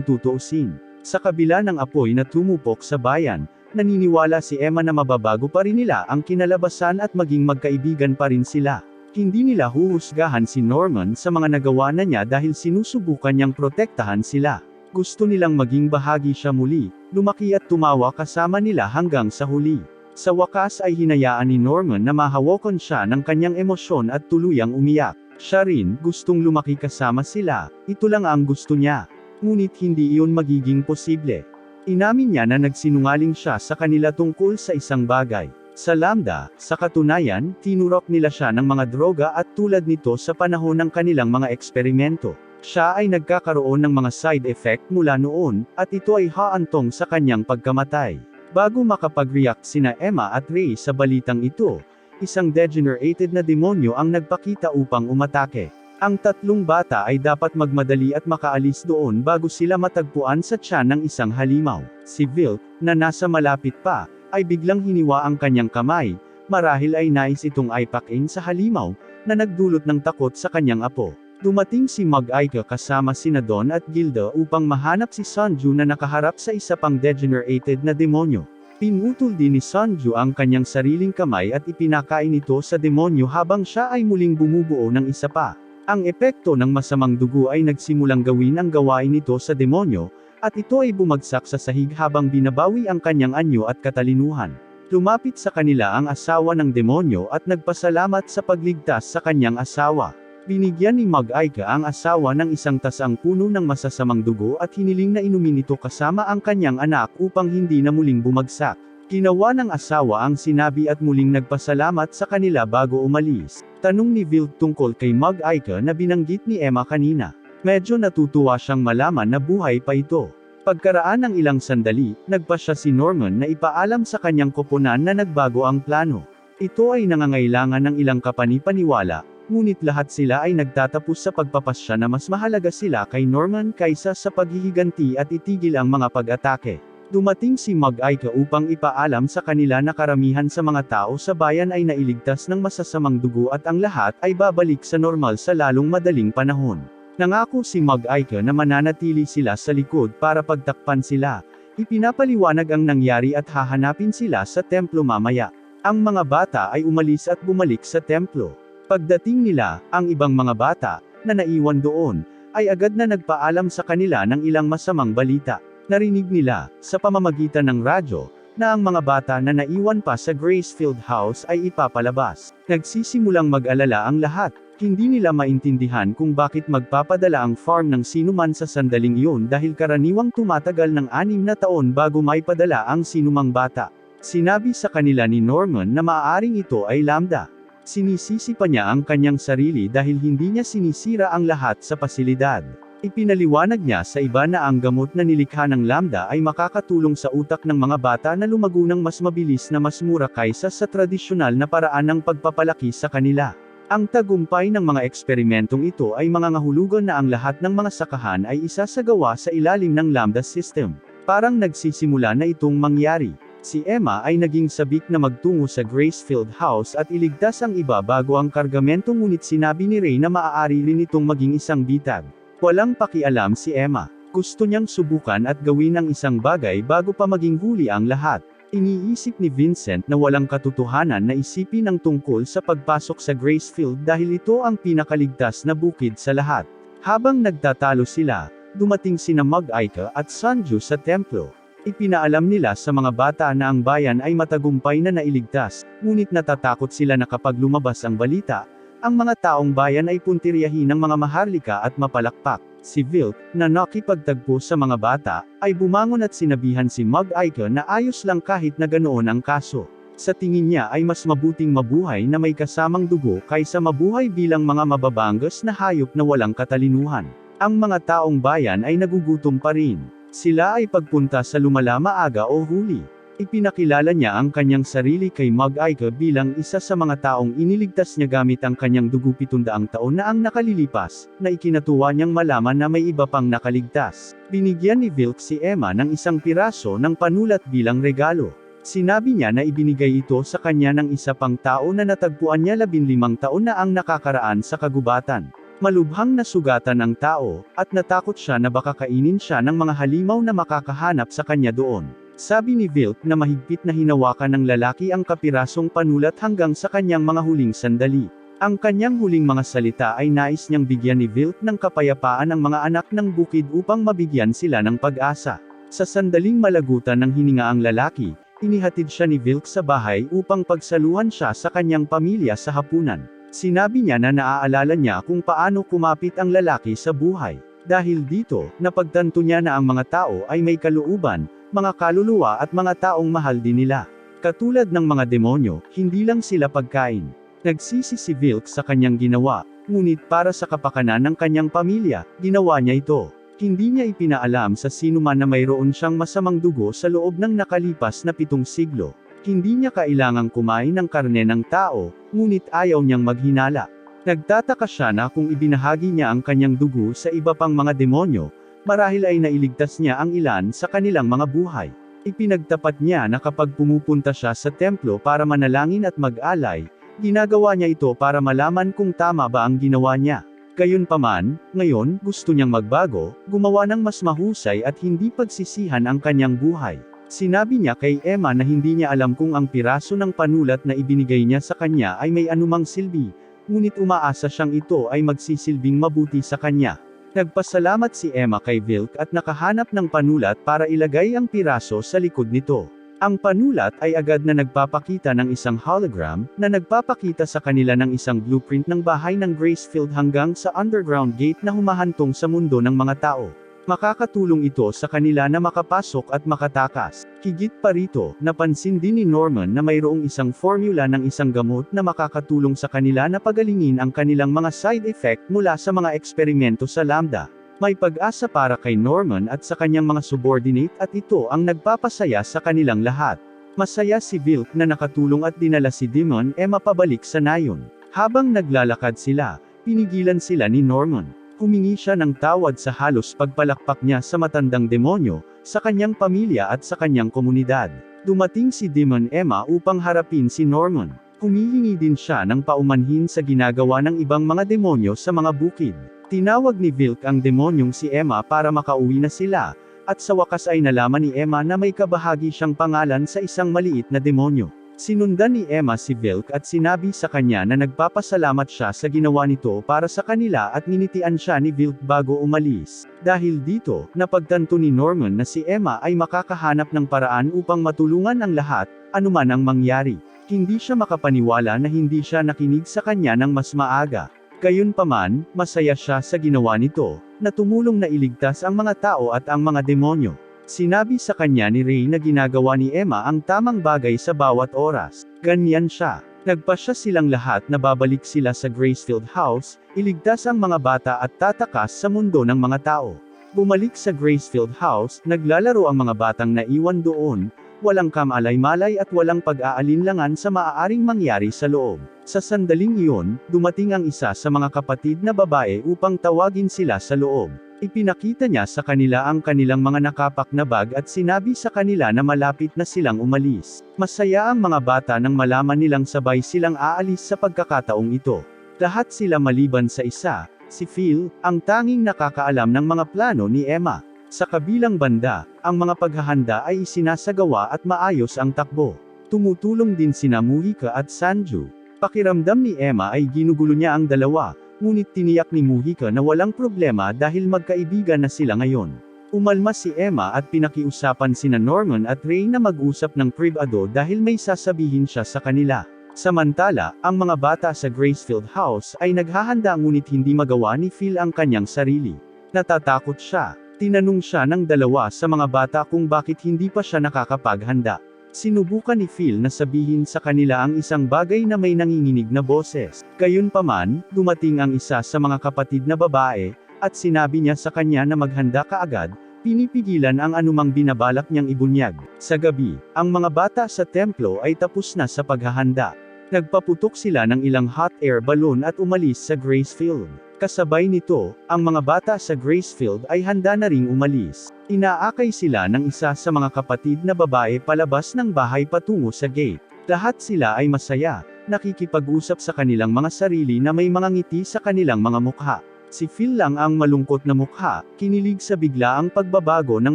tutuusin. Sa kabila ng apoy na tumupok sa bayan, naniniwala si Emma na mababago pa rin nila ang kinalabasan at maging magkaibigan pa rin sila. Hindi nila huhusgahan si Norman sa mga nagawa na niya dahil sinusubukan niyang protektahan sila. Gusto nilang maging bahagi siya muli, lumaki at tumawa kasama nila hanggang sa huli. Sa wakas ay hinayaan ni Norman na mahawakan siya ng kanyang emosyon at tuluyang umiyak. Siya rin, gustong lumaki kasama sila, ito lang ang gusto niya. Ngunit hindi iyon magiging posible. Inamin niya na nagsinungaling siya sa kanila tungkol sa isang bagay. Sa Lambda, sa katunayan, tinurok nila siya ng mga droga at tulad nito sa panahon ng kanilang mga eksperimento. Siya ay nagkakaroon ng mga side effect mula noon, at ito ay haantong sa kanyang pagkamatay. Bago makapag-react sina Emma at Ray sa balitang ito, isang degenerated na demonyo ang nagpakita upang umatake. Ang tatlong bata ay dapat magmadali at makaalis doon bago sila matagpuan sa tiyan ng isang halimaw. Si Vilk, na nasa malapit pa, ay biglang hiniwa ang kanyang kamay, marahil ay nais itong aipakin sa halimaw, na nagdulot ng takot sa kanyang apo. Dumating si Mag-Aika kasama sina Don at Gilda upang mahanap si Sanju na nakaharap sa isa pang degenerated na demonyo. Pinutol din ni Sanju ang kanyang sariling kamay at ipinakain ito sa demonyo habang siya ay muling bumubuo ng isa pa. Ang epekto ng masamang dugo ay nagsimulang gawin ang gawain nito sa demonyo, at ito ay bumagsak sa sahig habang binabawi ang kanyang anyo at katalinuhan. Lumapit sa kanila ang asawa ng demonyo at nagpasalamat sa pagligtas sa kanyang asawa. Binigyan ni Mag-Aika ang asawa ng isang tasang puno ng masasamang dugo at hiniling na inumin ito kasama ang kanyang anak upang hindi na muling bumagsak. Ginawa ng asawa ang sinabi at muling nagpasalamat sa kanila bago umalis. Tanong ni Vilk tungkol kay Mag-Aika na binanggit ni Emma kanina. Medyo natutuwa siyang malaman na buhay pa ito. Pagkaraan ng ilang sandali, nagpa siya si Norman na ipaalam sa kanyang koponan na nagbago ang plano. Ito ay nangangailangan ng ilang kapanipaniwala, ngunit lahat sila ay nagtatapos sa pagpapasya na mas mahalaga sila kay Norman kaysa sa paghihiganti at itigil ang mga pag-atake. Dumating si Mag-Aika upang ipaalam sa kanila na karamihan sa mga tao sa bayan ay nailigtas ng masasamang dugo at ang lahat ay babalik sa normal sa lalong madaling panahon. Nangako si Mag-Aika na mananatili sila sa likod para pagtakpan sila. Ipinapaliwanag ang nangyari at hahanapin sila sa templo mamaya. Ang mga bata ay umalis at bumalik sa templo. Pagdating nila, ang ibang mga bata, na naiwan doon, ay agad na nagpaalam sa kanila ng ilang masamang balita. Narinig nila, sa pamamagitan ng radyo, na ang mga bata na naiwan pa sa Gracefield House ay ipapalabas. Nagsisimulang mag-alala ang lahat. Hindi nila maintindihan kung bakit magpapadala ang farm ng sinuman sa sandaling iyon dahil karaniwang tumatagal ng 6 na taon bago maipadala ang sinumang bata. Sinabi sa kanila ni Norman na maaaring ito ay Lambda. Sinisisi pa niya ang kanyang sarili dahil hindi niya sinisira ang lahat sa pasilidad. Ipinaliwanag niya sa iba na ang gamot na nilikha ng Lambda ay makakatulong sa utak ng mga bata na lumago ng mas mabilis na mas mura kaysa sa tradisyonal na paraan ng pagpapalaki sa kanila. Ang tagumpay ng mga eksperimentong ito ay mangangahulugan na ang lahat ng mga sakahan ay isasagawa sa ilalim ng Lambda system. Parang nagsisimula na itong mangyari. Si Emma ay naging sabik na magtungo sa Gracefield House at iligtas ang iba bago ang kargamento ngunit sinabi ni Ray na maaari rin itong maging isang bitag. Walang pakialam si Emma. Gusto niyang subukan at gawin ang isang bagay bago pa maging huli ang lahat. Iniisip ni Vincent na walang katotohanan na isipin ang tungkol sa pagpasok sa Gracefield dahil ito ang pinakaligtas na bukid sa lahat. Habang nagtatalo sila, dumating sina Mag-Aika at Sanju sa templo. Ipinaalam nila sa mga bata na ang bayan ay matagumpay na nailigtas, ngunit natatakot sila na kapag lumabas ang balita, ang mga taong bayan ay puntiryahin ng mga maharlika at mapalakpak. Si Vilk, na nakipagtagpo sa mga bata, ay bumangon at sinabihan si Mag-Aika na ayos lang kahit na ganoon ang kaso. Sa tingin niya ay mas mabuting mabuhay na may kasamang dugo kaysa mabuhay bilang mga mababangas na hayop na walang katalinuhan. Ang mga taong bayan ay nagugutom pa rin. Sila ay pagpunta sa lumala maaga o huli. Ipinakilala niya ang kanyang sarili kay Mag-Ika bilang isa sa mga taong iniligtas niya gamit ang kanyang dugo 700 taon na ang nakalilipas, na ikinatuwa niyang malaman na may iba pang nakaligtas. Binigyan ni Vilk si Emma ng isang piraso ng panulat bilang regalo. Sinabi niya na ibinigay ito sa kanya ng isa pang tao na natagpuan niya 15 taon na ang nakakaraan sa kagubatan. Malubhang nasugatan ang tao, at natakot siya na baka kainin siya ng mga halimaw na makakahanap sa kanya doon. Sabi ni Vilk na mahigpit na hinawakan ng lalaki ang kapirasong panulat hanggang sa kanyang mga huling sandali. Ang kanyang huling mga salita ay nais niyang bigyan ni Vilk ng kapayapaan ang mga anak ng bukid upang mabigyan sila ng pag-asa. Sa sandaling malagutan ng hininga ang lalaki, inihatid siya ni Vilk sa bahay upang pagsaluhan siya sa kanyang pamilya sa hapunan. Sinabi niya na naaalala niya kung paano kumapit ang lalaki sa buhay. Dahil dito, napagtanto niya na ang mga tao ay may kalooban, mga kaluluwa at mga taong mahal din nila. Katulad ng mga demonyo, hindi lang sila pagkain. Nagsisi si Vilk sa kanyang ginawa, ngunit para sa kapakanan ng kanyang pamilya, ginawa niya ito. Hindi niya ipinaalam sa sinuman na mayroon siyang masamang dugo sa loob ng nakalipas na 7 siglo. Hindi niya kailangang kumain ng karne ng tao, ngunit ayaw niyang maghinala. Nagtataka siya na kung ibinahagi niya ang kanyang dugo sa iba pang mga demonyo, marahil ay nailigtas niya ang ilan sa kanilang mga buhay. Ipinagtapat niya na kapag pumupunta siya sa templo para manalangin at mag-alay, ginagawa niya ito para malaman kung tama ba ang ginawa niya. Gayunpaman, ngayon, gusto niyang magbago, gumawa ng mas mahusay at hindi pagsisihan ang kanyang buhay. Sinabi niya kay Emma na hindi niya alam kung ang piraso ng panulat na ibinigay niya sa kanya ay may anumang silbi, ngunit umaasa siyang ito ay magsisilbing mabuti sa kanya. Nagpasalamat si Emma kay Vilk at nakahanap ng panulat para ilagay ang piraso sa likod nito. Ang panulat ay agad na nagpapakita ng isang hologram, na nagpapakita sa kanila ng isang blueprint ng bahay ng Gracefield hanggang sa underground gate na humahantong sa mundo ng mga tao. Makakatulong ito sa kanila na makapasok at makatakas. Higit pa rito, napansin din ni Norman na mayroong isang formula ng isang gamot na makakatulong sa kanila na pagalingin ang kanilang mga side effect mula sa mga eksperimento sa Lambda. May pag-asa para kay Norman at sa kanyang mga subordinate at ito ang nagpapasaya sa kanilang lahat. Masaya si Vilk na nakatulong at dinala si Demon Emma pabalik sa nayon. Habang naglalakad sila, pinigilan sila ni Norman. Humingi siya ng tawad sa halos pagpalakpak niya sa matandang demonyo, sa kanyang pamilya at sa kanyang komunidad. Dumating si Demon Emma upang harapin si Norman. Humihingi din siya ng paumanhin sa ginagawa ng ibang mga demonyo sa mga bukid. Tinawag ni Vilk ang demonyong si Emma para makauwi na sila, at sa wakas ay nalaman ni Emma na may kabahagi siyang pangalan sa isang maliit na demonyo. Sinundan ni Emma si Vilk at sinabi sa kanya na nagpapasalamat siya sa ginawa nito para sa kanila at ninitian siya ni Vilk bago umalis. Dahil dito, napagtanto ni Norman na si Emma ay makakahanap ng paraan upang matulungan ang lahat, anuman ang mangyari. Hindi siya makapaniwala na hindi siya nakinig sa kanya ng mas maaga. Gayunpaman, masaya siya sa ginawa nito, na tumulong na iligtas ang mga tao at ang mga demonyo. Sinabi sa kanya ni Ray na ginagawa ni Emma ang tamang bagay sa bawat oras. Ganyan siya. Nagpasya silang lahat na babalik sila sa Gracefield House, iligtas ang mga bata at tatakas sa mundo ng mga tao. Bumalik sa Gracefield House, naglalaro ang mga batang naiwan doon, walang kamalay-malay at walang pag-aalinlangan sa maaaring mangyari sa loob. Sa sandaling iyon, dumating ang isa sa mga kapatid na babae upang tawagin sila sa loob. Ipinakita niya sa kanila ang kanilang mga nakapak na bag at sinabi sa kanila na malapit na silang umalis. Masaya ang mga bata nang malaman nilang sabay silang aalis sa pagkakataong ito. Lahat sila maliban sa isa, si Phil, ang tanging nakakaalam ng mga plano ni Emma. Sa kabilang banda, ang mga paghahanda ay isinasagawa at maayos ang takbo. Tumutulong din sina Muhika at Sanju. Pakiramdam ni Emma ay ginugulo niya ang dalawa, ngunit tiniyak ni Muhika na walang problema dahil magkaibigan na sila ngayon. Umalma si Emma at pinakiusapan sina Norman at Ray na mag-usap ng pribado dahil may sasabihin siya sa kanila. Samantala, ang mga bata sa Gracefield House ay naghahanda ngunit hindi magawa ni Phil ang kanyang sarili. Natatakot siya. Tinanong siya ng dalawa sa mga bata kung bakit hindi pa siya nakakapaghanda. Sinubukan ni Phil na sabihin sa kanila ang isang bagay na may nanginginig na boses. Gayunpaman, dumating ang isa sa mga kapatid na babae, at sinabi niya sa kanya na maghanda kaagad, pinipigilan ang anumang binabalak niyang ibunyag. Sa gabi, ang mga bata sa templo ay tapos na sa paghahanda. Nagpaputok sila ng ilang hot air balloon at umalis sa Gracefield. Kasabay nito, ang mga bata sa Gracefield ay handa na ring umalis. Inaakay sila ng isa sa mga kapatid na babae palabas ng bahay patungo sa gate. Lahat sila ay masaya, nakikipag-usap sa kanilang mga sarili na may mga ngiti sa kanilang mga mukha. Si Phil lang ang malungkot na mukha, kinilig sa biglaang pagbabago ng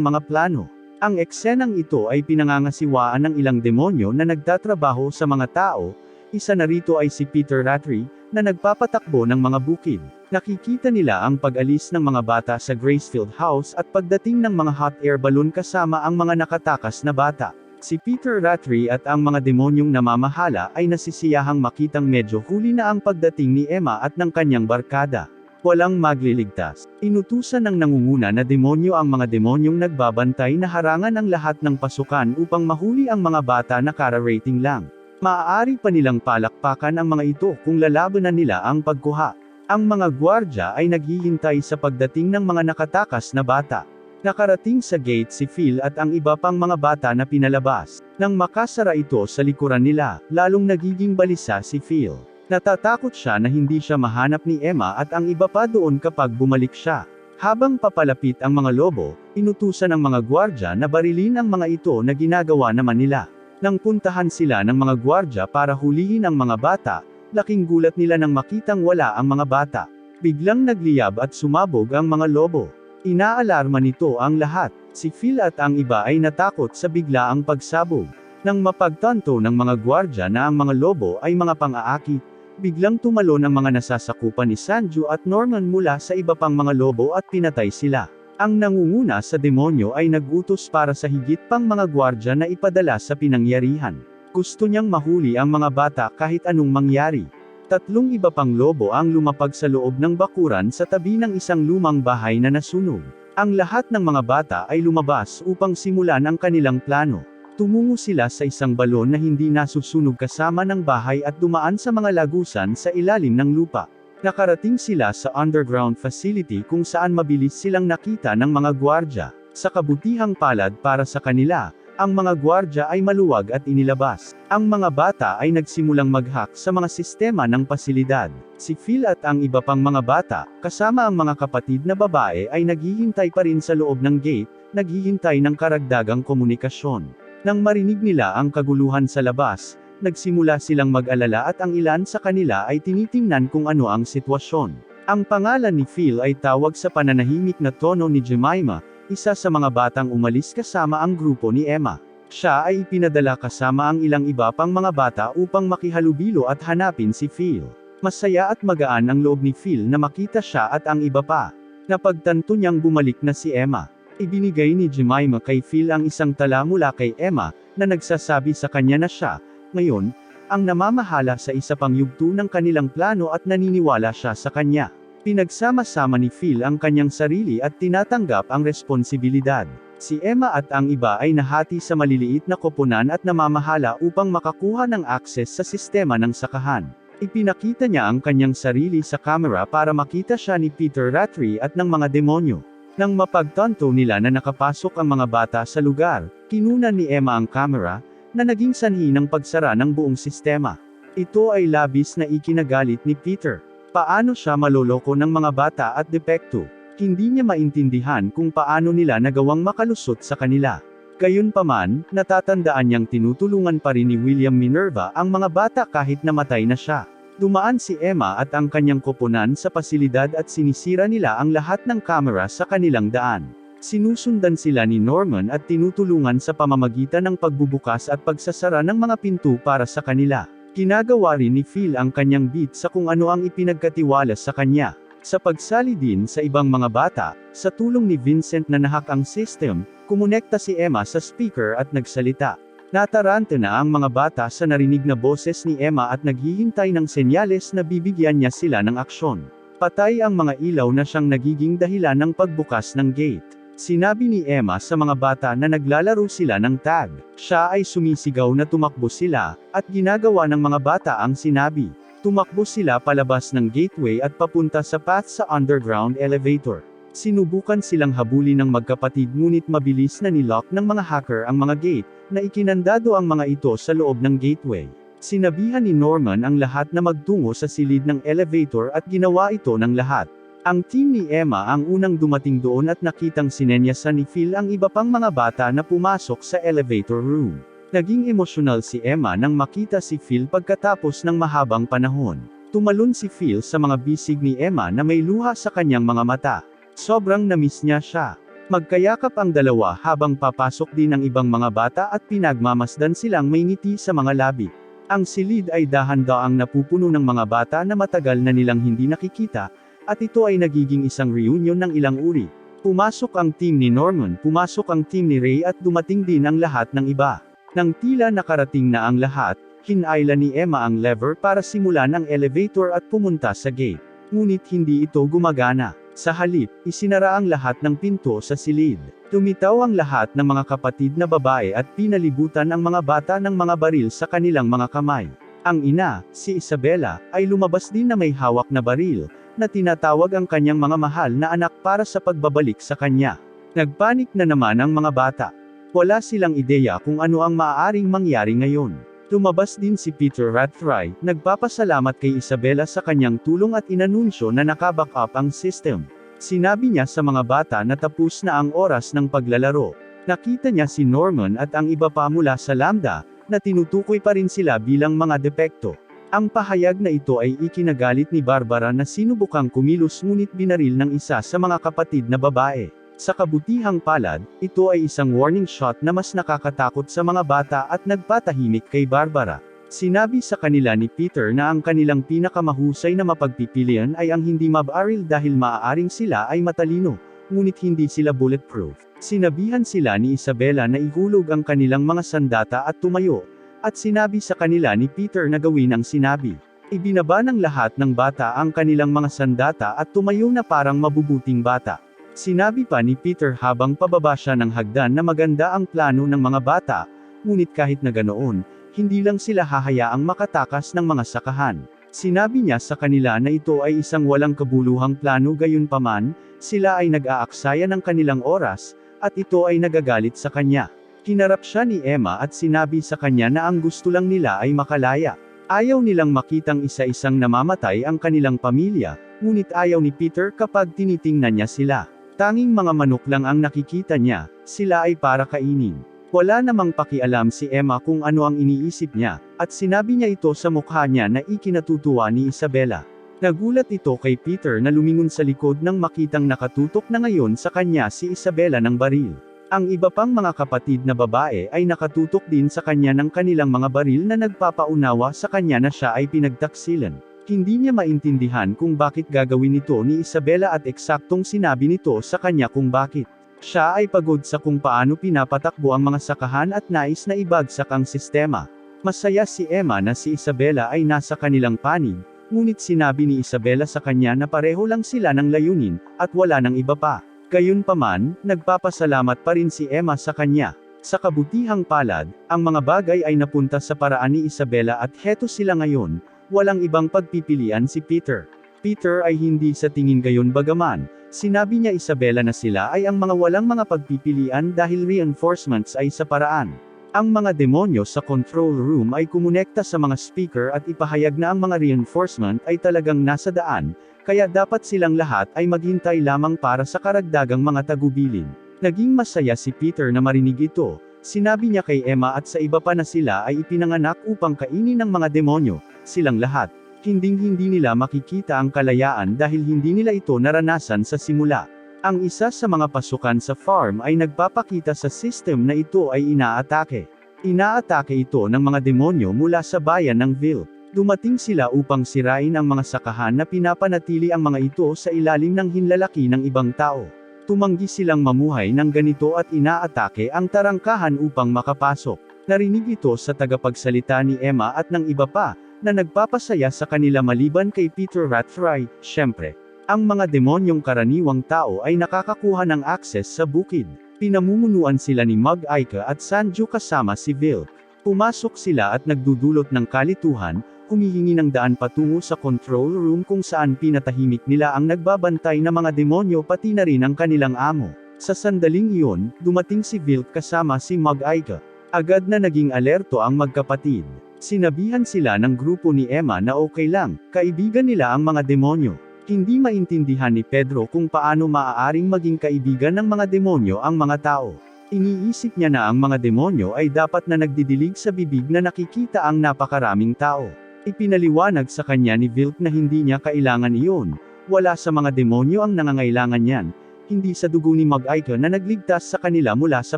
mga plano. Ang eksenang ito ay pinangangasiwaan ng ilang demonyo na nagtatrabaho sa mga tao. Isa na rito ay si Peter Rattray, na nagpapatakbo ng mga bukid. Nakikita nila ang pag-alis ng mga bata sa Gracefield House at pagdating ng mga hot air balloon kasama ang mga nakatakas na bata. Si Peter Rattray at ang mga demonyong namamahala ay nasisiyahang makitang medyo huli na ang pagdating ni Emma at ng kanyang barkada. Walang magliligtas. Inutusan ng nangunguna na demonyo ang mga demonyong nagbabantay na harangan ang lahat ng pasukan upang mahuli ang mga bata na kararating lang. Maaari pa nilang palakpakan ang mga ito kung lalabanan nila ang pagkuha. Ang mga gwardya ay naghihintay sa pagdating ng mga nakatakas na bata. Nakarating sa gate si Phil at ang iba pang mga bata na pinalabas. Nang makasara ito sa likuran nila, lalong nagiging balisa si Phil. Natatakot siya na hindi siya mahanap ni Emma at ang iba pa doon kapag bumalik siya. Habang papalapit ang mga lobo, inutusan ng mga gwardya na barilin ang mga ito na ginagawa naman nila. Nang puntahan sila ng mga gwardya para hulihin ang mga bata, laking gulat nila nang makitang wala ang mga bata. Biglang nagliyab at sumabog ang mga lobo. Inaalarma nito ang lahat. Si Phil at ang iba ay natakot sa biglaang pagsabog. Nang mapagtanto ng mga gwardya na ang mga lobo ay mga pang-aakit, biglang tumalon ang mga nasasakupan ni Sanju at Norman mula sa iba pang mga lobo at pinatay sila. Ang nangunguna sa demonyo ay nag-utos para sa higit pang mga gwardya na ipadala sa pinangyarihan. Gusto niyang mahuli ang mga bata kahit anong mangyari. 3 iba pang lobo ang lumapag sa loob ng bakuran sa tabi ng isang lumang bahay na nasunog. Ang lahat ng mga bata ay lumabas upang simulan ang kanilang plano. Tumungo sila sa isang balon na hindi nasusunog kasama ng bahay at dumaan sa mga lagusan sa ilalim ng lupa. Nakarating sila sa underground facility kung saan mabilis silang nakita ng mga gwardya. Sa kabutihang palad para sa kanila, ang mga gwardya ay maluwag at inilabas. Ang mga bata ay nagsimulang mag-hack sa mga sistema ng pasilidad. Si Phil at ang iba pang mga bata, kasama ang mga kapatid na babae ay naghihintay pa rin sa loob ng gate, naghihintay ng karagdagang komunikasyon. Nang marinig nila ang kaguluhan sa labas, nagsimula silang mag-alala at ang ilan sa kanila ay tinitingnan kung ano ang sitwasyon. Ang pangalan ni Phil ay tawag sa pananahimik na tono ni Jemima, isa sa mga batang umalis kasama ang grupo ni Emma. Siya ay ipinadala kasama ang ilang iba pang mga bata upang makihalubilo at hanapin si Phil. Masaya at magaan ang loob ni Phil na makita siya at ang iba pa. Napagtanto niyang bumalik na si Emma. Ibinigay ni Jemima kay Phil ang isang tala mula kay Emma, na nagsasabi sa kanya na siya, ngayon, ang namamahala sa isa pang yugto ng kanilang plano at naniniwala siya sa kanya. Pinagsama-sama ni Phil ang kanyang sarili at tinatanggap ang responsibilidad. Si Emma at ang iba ay nahati sa maliliit na koponan at namamahala upang makakuha ng akses sa sistema ng sakahan. Ipinakita niya ang kanyang sarili sa kamera para makita siya ni Peter Rattray at ng mga demonyo. Nang mapagtanto nila na nakapasok ang mga bata sa lugar, kinunan ni Emma ang kamera, na naging sanhi ng pagsara ng buong sistema. Ito ay labis na ikinagalit ni Peter. Paano siya maloloko ng mga bata at depekto? Hindi niya maintindihan kung paano nila nagawang makalusot sa kanila. Gayunpaman, natatandaan niyang tinutulungan pa rin ni William Minerva ang mga bata kahit namatay na siya. Dumaan si Emma at ang kanyang koponan sa pasilidad at sinisira nila ang lahat ng kamera sa kanilang daan. Sinusundan sila ni Norman at tinutulungan sa pamamagitan ng pagbubukas at pagsasara ng mga pinto para sa kanila. Ginagawa rin ni Phil ang kanyang beat sa kung ano ang ipinagkatiwala sa kanya. Sa pagsali din sa ibang mga bata, sa tulong ni Vincent na nahak ang system, kumonekta si Emma sa speaker at nagsalita. Nataranta na ang mga bata sa narinig na boses ni Emma at naghihintay ng senyales na bibigyan niya sila ng aksyon. Patay ang mga ilaw na siyang nagiging dahilan ng pagbukas ng gate. Sinabi ni Emma sa mga bata na naglalaro sila ng tag. Siya ay sumisigaw na tumakbo sila, at ginagawa ng mga bata ang sinabi. Tumakbo sila palabas ng gateway at papunta sa path sa underground elevator. Sinubukan silang habulin ng magkapatid ngunit mabilis na nilock ng mga hacker ang mga gate, na ikinandado ang mga ito sa loob ng gateway. Sinabihan ni Norman ang lahat na magtungo sa silid ng elevator at ginawa ito ng lahat. Ang team ni Emma ang unang dumating doon at nakitang sinenyasan ni Phil ang iba pang mga bata na pumasok sa elevator room. Naging emosyonal si Emma nang makita si Phil pagkatapos ng mahabang panahon. Tumalon si Phil sa mga bisig ni Emma na may luha sa kanyang mga mata. Sobrang na-miss niya siya. Magkayakap ang dalawa habang papasok din ang ibang mga bata at pinagmamasdan silang may ngiti sa mga labi. Ang silid ay dahan-daang napupuno ng mga bata na matagal na nilang hindi nakikita, at ito ay nagiging isang reunion ng ilang uri. Pumasok ang team ni Norman, pumasok ang team ni Ray at dumating din ang lahat ng iba. Nang tila nakarating na ang lahat, hinayla ni Emma ang lever para simulan ang elevator at pumunta sa gate. Ngunit hindi ito gumagana. Sa halip, isinara ang lahat ng pinto sa silid. Tumitaw ang lahat ng mga kapatid na babae at pinalibutan ang mga bata ng mga baril sa kanilang mga kamay. Ang ina, si Isabella, ay lumabas din na may hawak na baril, na tinatawag ang kanyang mga mahal na anak para sa pagbabalik sa kanya. Nagpanik na naman ang mga bata. Wala silang ideya kung ano ang maaaring mangyari ngayon. Lumabas din si Peter Rattray, nagpapasalamat kay Isabella sa kanyang tulong at inanunsyo na nakaback up ang system. Sinabi niya sa mga bata na tapos na ang oras ng paglalaro. Nakita niya si Norman at ang iba pa mula sa Lambda, na tinutukoy pa rin sila bilang mga depekto. Ang pahayag na ito ay ikinagalit ni Barbara na sinubukang kumilos ngunit binaril ng isa sa mga kapatid na babae. Sa kabutihang palad, ito ay isang warning shot na mas nakakatakot sa mga bata at nagpatahimik kay Barbara. Sinabi sa kanila ni Peter na ang kanilang pinakamahusay na mapagpipilian ay ang hindi mabaril dahil maaaring sila ay matalino, ngunit hindi sila bulletproof. Sinabihan sila ni Isabella na ihulog ang kanilang mga sandata at tumayo, at sinabi sa kanila ni Peter na gawin ang sinabi. Ibinaba ng lahat ng bata ang kanilang mga sandata at tumayo na parang mabubuting bata. Sinabi pa ni Peter habang pababa siya ng hagdan na maganda ang plano ng mga bata, ngunit kahit na ganoon, hindi lang sila hahayaang makatakas ng mga sakahan. Sinabi niya sa kanila na ito ay isang walang kabuluhang plano gayunpaman, sila ay nag-aaksaya ng kanilang oras, at ito ay nagagalit sa kanya. Kinarap siya ni Emma at sinabi sa kanya na ang gusto lang nila ay makalaya. Ayaw nilang makitang isa-isang namamatay ang kanilang pamilya, ngunit ayaw ni Peter kapag tinitingnan niya sila. Tanging mga manok lang ang nakikita niya, sila ay para kainin. Wala namang pakialam si Emma kung ano ang iniisip niya, at sinabi niya ito sa mukha niya na ikinatutuwa ni Isabella. Nagulat ito kay Peter na lumingon sa likod nang makitang nakatutok na ngayon sa kanya si Isabella ng baril. Ang iba pang mga kapatid na babae ay nakatutok din sa kanya ng kanilang mga baril na nagpapaunawa sa kanya na siya ay pinagtaksilan. Hindi niya maintindihan kung bakit gagawin ito ni Isabella at eksaktong sinabi nito sa kanya kung bakit. Siya ay pagod sa kung paano pinapatakbo ang mga sakahan at nais na ibagsak ang sistema. Masaya si Emma na si Isabella ay nasa kanilang panig, ngunit sinabi ni Isabella sa kanya na pareho lang sila ng layunin, at wala ng iba pa. Gayunpaman, nagpapasalamat pa rin si Emma sa kanya. Sa kabutihang palad, ang mga bagay ay napunta sa paraan ni Isabella at heto sila ngayon. Walang ibang pagpipilian si Peter. Peter ay hindi sa tingin gayon bagaman, sinabi niya Isabella na sila ay ang mga walang mga pagpipilian dahil reinforcements ay sa paraan. Ang mga demonyo sa control room ay kumonekta sa mga speaker at ipahayag na ang mga reinforcement ay talagang nasa daan, kaya dapat silang lahat ay maghintay lamang para sa karagdagang mga tagubilin. Naging masaya si Peter na marinig ito. Sinabi niya kay Emma at sa iba pa na sila ay ipinanganak upang kainin ng mga demonyo, silang lahat. Hinding-hindi nila makikita ang kalayaan dahil hindi nila ito naranasan sa simula. Ang isa sa mga pasukan sa farm ay nagpapakita sa system na ito ay inaatake. Inaatake ito ng mga demonyo mula sa bayan ng Ville. Dumating sila upang sirain ang mga sakahan na pinapanatili ang mga ito sa ilalim ng hinlalaki ng ibang tao. Tumanggi silang mamuhay ng ganito at inaatake ang tarangkahan upang makapasok. Narinig ito sa tagapagsalita ni Emma at ng iba pa, na nagpapasaya sa kanila maliban kay Peter Rattray. Siyempre, ang mga demonyong karaniwang tao ay nakakakuha ng akses sa bukid. Pinamumunuan sila ni Mag-Aika at Sanju kasama si Vilk. Pumasok sila at nagdudulot ng kalituhan, humihingi ng daan patungo sa control room kung saan pinatahimik nila ang nagbabantay na mga demonyo pati na rin ang kanilang amo. Sa sandaling iyon, dumating si Vilk kasama si Mag-Aika. Agad na naging alerto ang magkapatid. Sinabihan sila ng grupo ni Emma na okay lang, kaibigan nila ang mga demonyo. Hindi maintindihan ni Pedro kung paano maaaring maging kaibigan ng mga demonyo ang mga tao. Iniisip niya na ang mga demonyo ay dapat na nagdidilig sa bibig na nakikita ang napakaraming tao. Ipinaliwanag sa kanya ni Vilk na hindi niya kailangan iyon. Wala sa mga demonyo ang nangangailangan niyan, hindi sa dugo ni Mag-Aika na nagligtas sa kanila mula sa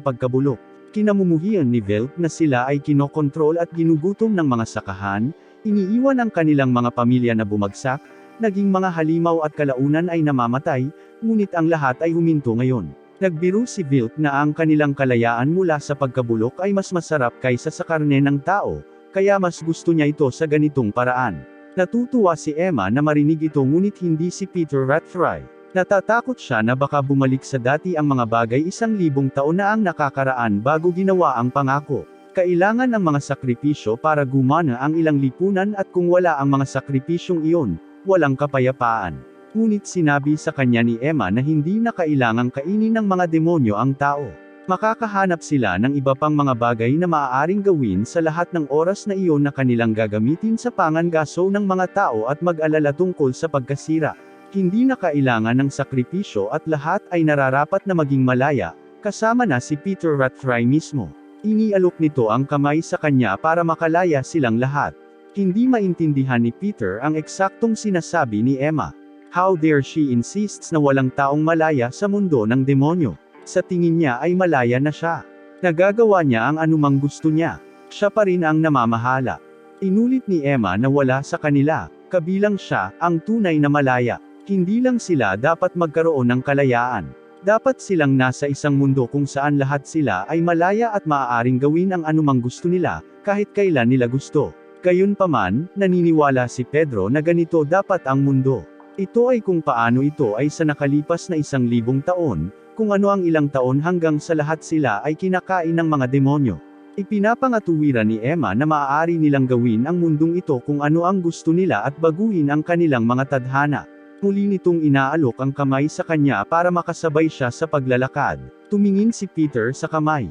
pagkabulok. Kinamumuhian ni Vilk na sila ay kinokontrol at ginugutom ng mga sakahan, iniiwan ang kanilang mga pamilya na bumagsak, naging mga halimaw at kalaunan ay namamatay, ngunit ang lahat ay huminto ngayon. Nagbiro si Vilk na ang kanilang kalayaan mula sa pagkabulok ay mas masarap kaysa sa karne ng tao, kaya mas gusto niya ito sa ganitong paraan. Natutuwa si Emma na marinig ito ngunit hindi si Peter Rattray. Natatakot siya na baka bumalik sa dati ang mga bagay 1,000 taon na ang nakakaraan bago ginawa ang pangako. Kailangan ng mga sakripisyo para gumana ang ilang lipunan at kung wala ang mga sakripisyong iyon, walang kapayapaan. Ngunit sinabi sa kanya ni Emma na hindi na kailangang kainin ng mga demonyo ang tao. Makakahanap sila ng iba pang mga bagay na maaaring gawin sa lahat ng oras na iyon na kanilang gagamitin sa pangangaso ng mga tao at mag-alala tungkol sa pagkasira. Hindi na kailangan ng sakripisyo at lahat ay nararapat na maging malaya, kasama na si Peter Rattray mismo. Inialok nito ang kamay sa kanya para makalaya silang lahat. Hindi maintindihan ni Peter ang eksaktong sinasabi ni Emma. How dare she insists na walang taong malaya sa mundo ng demonyo. Sa tingin niya ay malaya na siya. Nagagawa niya ang anumang gusto niya. Siya pa rin ang namamahala. Inulit ni Emma na wala sa kanila, kabilang siya, ang tunay na malaya. Hindi lang sila dapat magkaroon ng kalayaan. Dapat silang nasa isang mundo kung saan lahat sila ay malaya at maaaring gawin ang anumang gusto nila, kahit kailan nila gusto. Gayunpaman, naniniwala si Pedro na ganito dapat ang mundo. Ito ay kung paano ito ay sa nakalipas na 1,000 taon, kung ano ang ilang taon hanggang sa lahat sila ay kinakain ng mga demonyo. Ipinapangatuwiran ni Emma na maaari nilang gawin ang mundong ito kung ano ang gusto nila at baguhin ang kanilang mga tadhana. Muli nitong inaalok ang kamay sa kanya para makasabay siya sa paglalakad. Tumingin si Peter sa kamay.